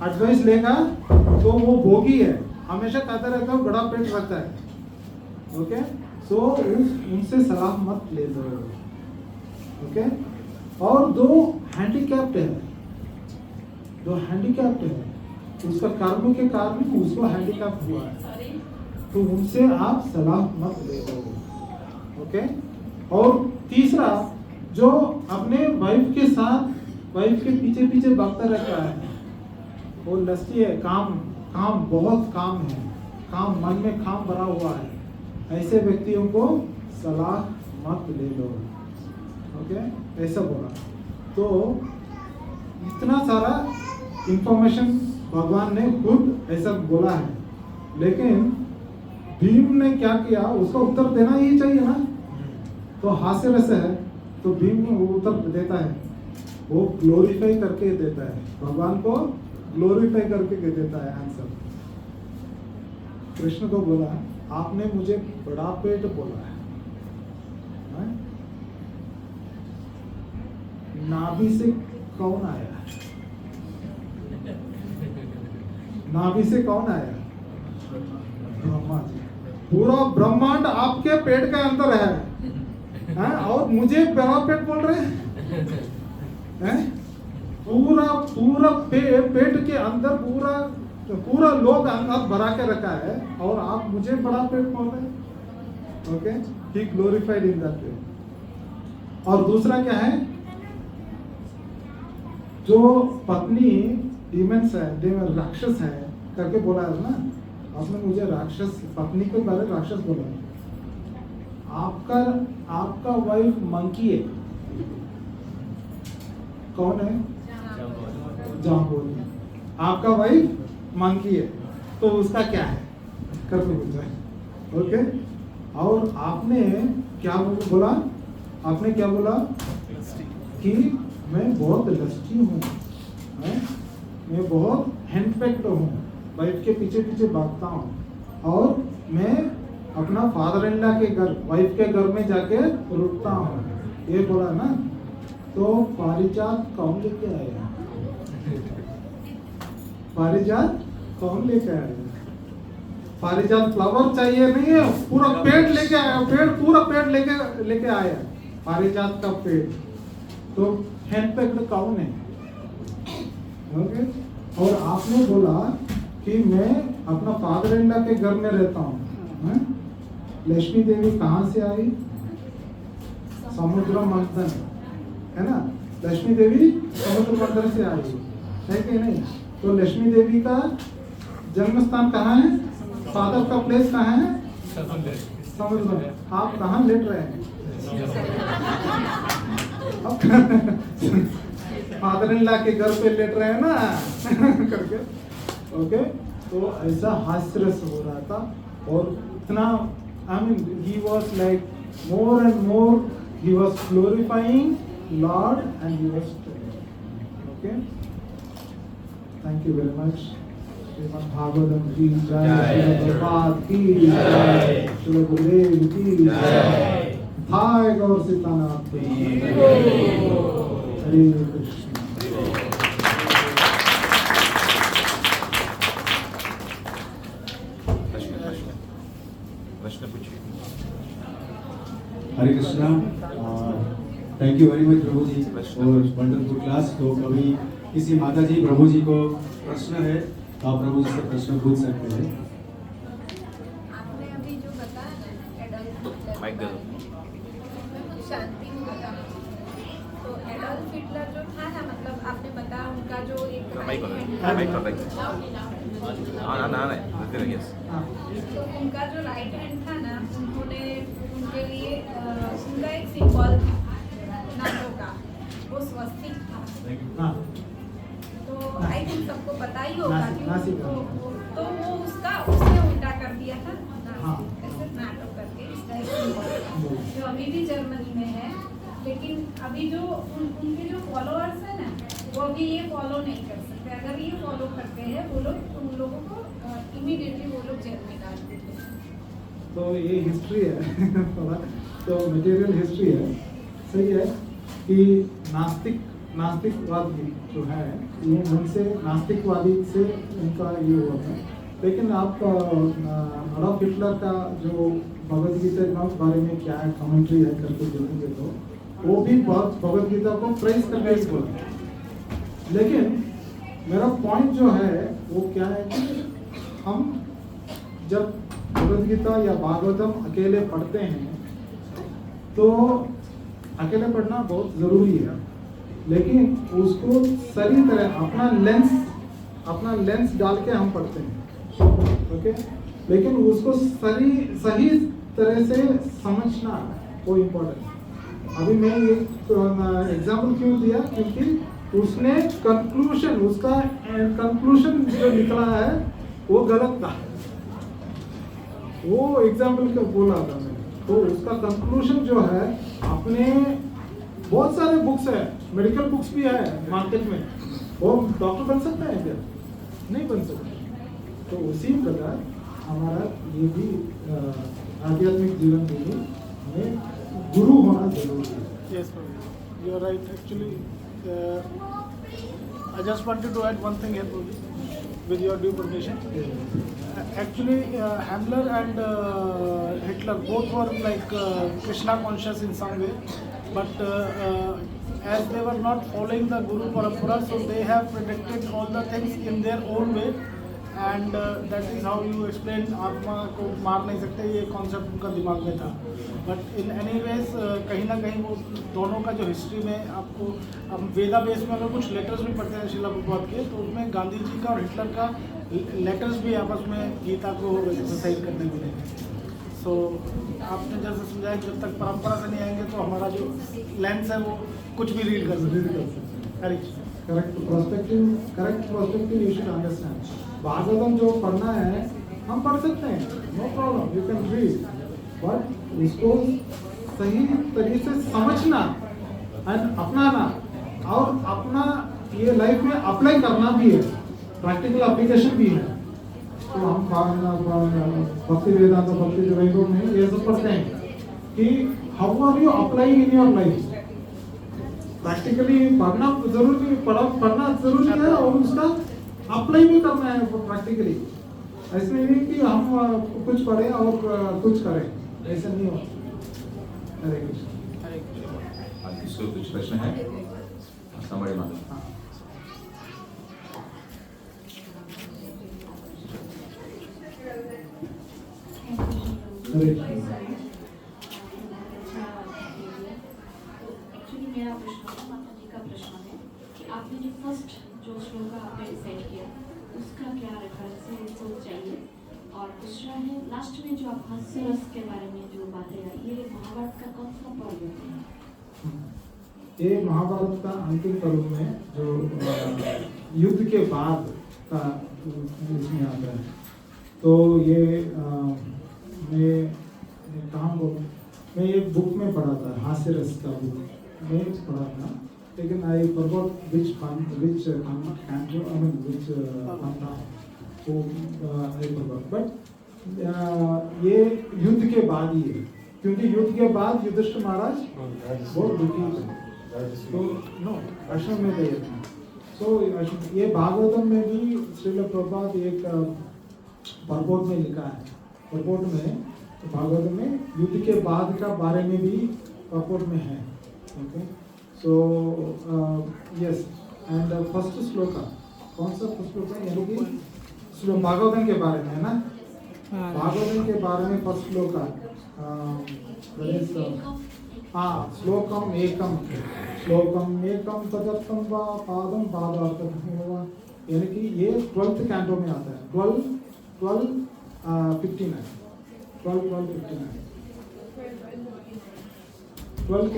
एडवाइस लेगा तो वो भोगी है, हमेशा कहता रहता है, बड़ा पेट रखता है। ओके, सो उनसे सलाह मत ले लो। ओके, और दो हैंडीकैप्ड है, उसका कर्म के कारण उसको हैंडीकैप हुआ है, तो उनसे आप सलाह मत ले लो। ओके, और तीसरा जो अपने वाइफ के पीछे पीछे भागता रहता है, वो लस्टी है, काम बहुत काम है, काम मन में काम भरा हुआ है, ऐसे व्यक्तियों को सलाह मत ले लो। ओके, ऐसा बोला। तो इतना सारा इंफॉर्मेशन भगवान ने खुद ऐसा बोला है, लेकिन भीम ने क्या किया, उसका उत्तर देना ही चाहिए ना। तो हास्य रस है, तो भीम उत्तर देता है, वो ग्लोरीफाई करके देता है, भगवान को ग्लोरीफाई करके देता है आंसर। कृष्ण को बोला, आपने मुझे बड़ा पेट बोला है, नाभि से कौन आया? नाभि से कौन आया? ब्रह्मा जी। पूरा ब्रह्मांड आपके पेट के अंदर है, और मुझे बड़ा पेट बोल रहे हैं? पूरा पेट के अंदर पूरा लोग अंदर भरा के रखा है, और आप मुझे बड़ा पेट बोल रहे हैं। Okay, he glorified in that way. और दूसरा क्या है, जो पत्नी डीमंस है, डेमन राक्षस है करके बोला है ना, आपने मुझे राक्षस, पत्नी के बारे में राक्षस बोला। आपका वाइफ मंकी है, कौन है? जांबोली। आपका वाइफ मंकी है, तो उसका क्या है करके पूछा है। ओके, और आपने क्या बोला? आपने क्या बोला कि मैं बहुत लस्टी हूँ, मैं बहुत हैंडपेक्ड हूँ, वाइफ के पीछे पीछे भागता हूँ और मैं अपना फादर इन लॉ के घर, वाइफ के घर में जाके रुकता हूँ, ये बोला ना। तो पारिजात कौन लेके आया? पारिजात कौन लेके आया? पारिजात फ्लावर चाहिए नहीं है, पूरा पेड़ लेके आया, पूरा पेड़ लेके आया, पारिजात का पेड़। तो हैंडपेक्ड कौन है? ओके। और आपने बोला कि मैं अपना फादर इन लॉ के घर में रहता हूँ। लक्ष्मी देवी कहाँ से आई? समुद्र मंथन, है ना? लक्ष्मी देवी समुद्र मंथन से आई है कि नहीं? तो लक्ष्मी देवी का जन्म स्थान कहाँ है? फादर का प्लेस कहाँ है? समुद्र। आप कहाँ लेट रहे हैं? फादर इन लॉ के घर पे लेट रहे हैं ना करके। ओके। तो ऐसा हास्य रस हो रहा था और इतना, I mean, he was like more and more, he was glorifying Lord and he was telling. Okay. Thank you very much. Shrimad Bhagavatam की जय, श्रील प्रभुपाद की जय, श्रील गुरुदेव की जय, हाय गौर सीतानाथ की जय। हरे कृष्ण। प्रश्न पूछिए। Hare Krishna. Thank you very much प्रभु जी और वंडरफुल क्लास। तो कभी किसी माता जी प्रभु जी को प्रश्न है तो आप प्रभु जी से प्रश्न पूछ सकते हैं। आपने अभी जो बताया ना एडल्ट माइक दे दो। कुछ शांति में बताया। तो एडल्ट हिटलर जो था ना, मतलब आपने बताया उनका जो एक माइक right hand कर, माइक था। कर। हाँ ना ना यस। तो उनका जो राइट हैंड था ना, उन्होंने उनके लिए उनका एक सिंबल था नाटो का, वो स्वस्तिक था। हाँ। तो आई थिंक सबको पता ही होगा कि नासिक। तो वो उसने उल्टा कर दिया था हाँ। ऐसे नाटो करके इसका एक symbol जो अभी भी जर्मनी में है। लेकिन अभी जो उनके जो फॉलोअर्स हैं ना, वो अभी ये फॉलो नहीं कर सकते। अगर ये फॉलो करते हैं वो लोग, उन लोगों को इमीडिएटली वो लोग जेल में डाल देते हैं। तो ये हिस्ट्री है थोड़ा, तो मटेरियल हिस्ट्री है। सही है कि नास्तिकवादी जो है ये उनसे, नास्तिकवादी से उनका ये हुआ था। लेकिन आप अडॉल्फ हिटलर का जो भगवद गीता के बारे में क्या है कमेंट्री है करके देखेंगे तो वो भी बहुत भगवद गीता को प्रेज करके ही बोलते। लेकिन मेरा पॉइंट जो है वो क्या है कि हम जब भगवद गीता या भागवतम अकेले पढ़ते हैं तो अकेले पढ़ना बहुत ज़रूरी है, लेकिन उसको सही तरह अपना लेंस डाल के हम पढ़ते हैं। ओके। लेकिन उसको सही तरह से समझना वो इम्पोर्टेंट। अभी मैं ये एग्जाम्पल क्यों दिया, क्योंकि उसने उसका कंक्लूशन जो निकला है वो गलत था। वो एग्जाम्पल का बोला था मैंने, तो उसका कंक्लूशन जो है, अपने बहुत सारे बुक्स है, मेडिकल बुक्स भी है मार्केट में, वो डॉक्टर बन सकते हैं क्या? नहीं बन सकते। तो उसी प्रकार हमारा ये भी आध्यात्मिक जीवन के लिए हमें गुरु होना जरूरी है। Yes, you are right. Actually, I just wanted to add one thing here, Prabhuji, with your due permission. Actually, Himmler and Hitler both were like Krishna conscious in some way, but as they were not following the Guru Parampara, so they have predicted all the things in their own way, and that is how you explain आत्मा को मार नहीं सकते, ये concept उनका दिमाग में था। बट इन एनी वेज कहीं ना कहीं वो दोनों का जो हिस्ट्री में आपको, हम वेदा बेस में अगर कुछ लेटर्स भी पढ़ते हैं श्रीला प्रभुपाद के, तो उसमें गांधी जी का और हिटलर का लेटर्स भी आपस में गीता को एक्सरसाइज करने मिले हैं। सो आपने जैसे समझाया कि जब तक परंपरा से नहीं आएंगे तो हमारा जो लेंस है वो कुछ भी रीड कर सकते हैं। Correct perspective you should understand. Bhagavatam जो पढ़ना है हम पढ़ सकते हैं, no problem, you can read. But उसको सही तरीके से समझना एंड अपनाना और अपना ये लाइफ में अप्लाई करना भी है, प्रैक्टिकल एप्लीकेशन भी है। तो हम भक्ति वेदांत भक्ति जगह में ये सब पढ़ते हैं कि how are you applying in your life. Practically पढ़ना जरूरी, पढ़ना जरूरी है और उसका अप्लाई भी करना है प्रैक्टिकली। ऐसे नहीं कि हम कुछ पढ़ें और कुछ करें, ऐसा नहीं हो। हरे कृष्ण। किसको कुछ प्रश्न है? समझ माता। हरे कृष्ण। एक्चुअली मेरा प्रश्न है, माता जी का प्रश्न है कि आपने जो फर्स्ट जो श्लोक आपने डिसाइड किया उसका क्या रेफरेंस है, सोच चाहिए। और दूसरा है लास्ट में जो आप हास्य रस के बारे में जो बातें आई, ये महाभारत का कौन सा पर्व है? ये महाभारत का अंतिम पर्व में जो युद्ध के बाद का इसमें आता है। तो ये मैं कहाँ बोलूँ, मैं एक बुक में पढ़ा था, हास्य रस का बुक में पढ़ा था, लेकिन I forgot which canto, I mean which pantra, so I forgot, but ये युद्ध के बाद ही है, क्योंकि युद्ध के बाद युधिष्ठिर महाराज बहुत दुखी थे, तो नो आश्रम में गए थे। सो ये भागवतम में भी श्रील प्रभुपाद एक परपोट में लिखा है, परपोट में भागवत में युद्ध के बाद का बारे में भी परपोट में है। Okay, so yes, and first shloka कौन सा फर्स्ट श्लोका, यानी कि भागवतम के बारे में है ना, भागवतम के बारे में फर्स्ट श्लोका श्लोकम एकम तदर्थम वा पादम पादार्थम वा, यानी कि ये 12th कैंटो में आता है, 12th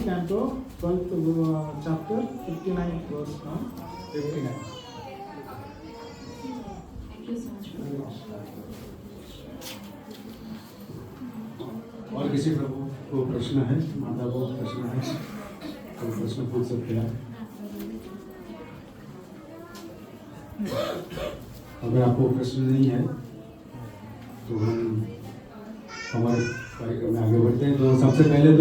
canto 12th chapter 59 verse 59। Thank you so much. और किसी प्रभु को प्रश्न है? माता को प्रश्न है तो प्रश्न पूछ सकते हैं। अगर आपको प्रश्न नहीं है तो हम हमारे कार्यक्रम में आगे बढ़ते हैं। तो सबसे पहले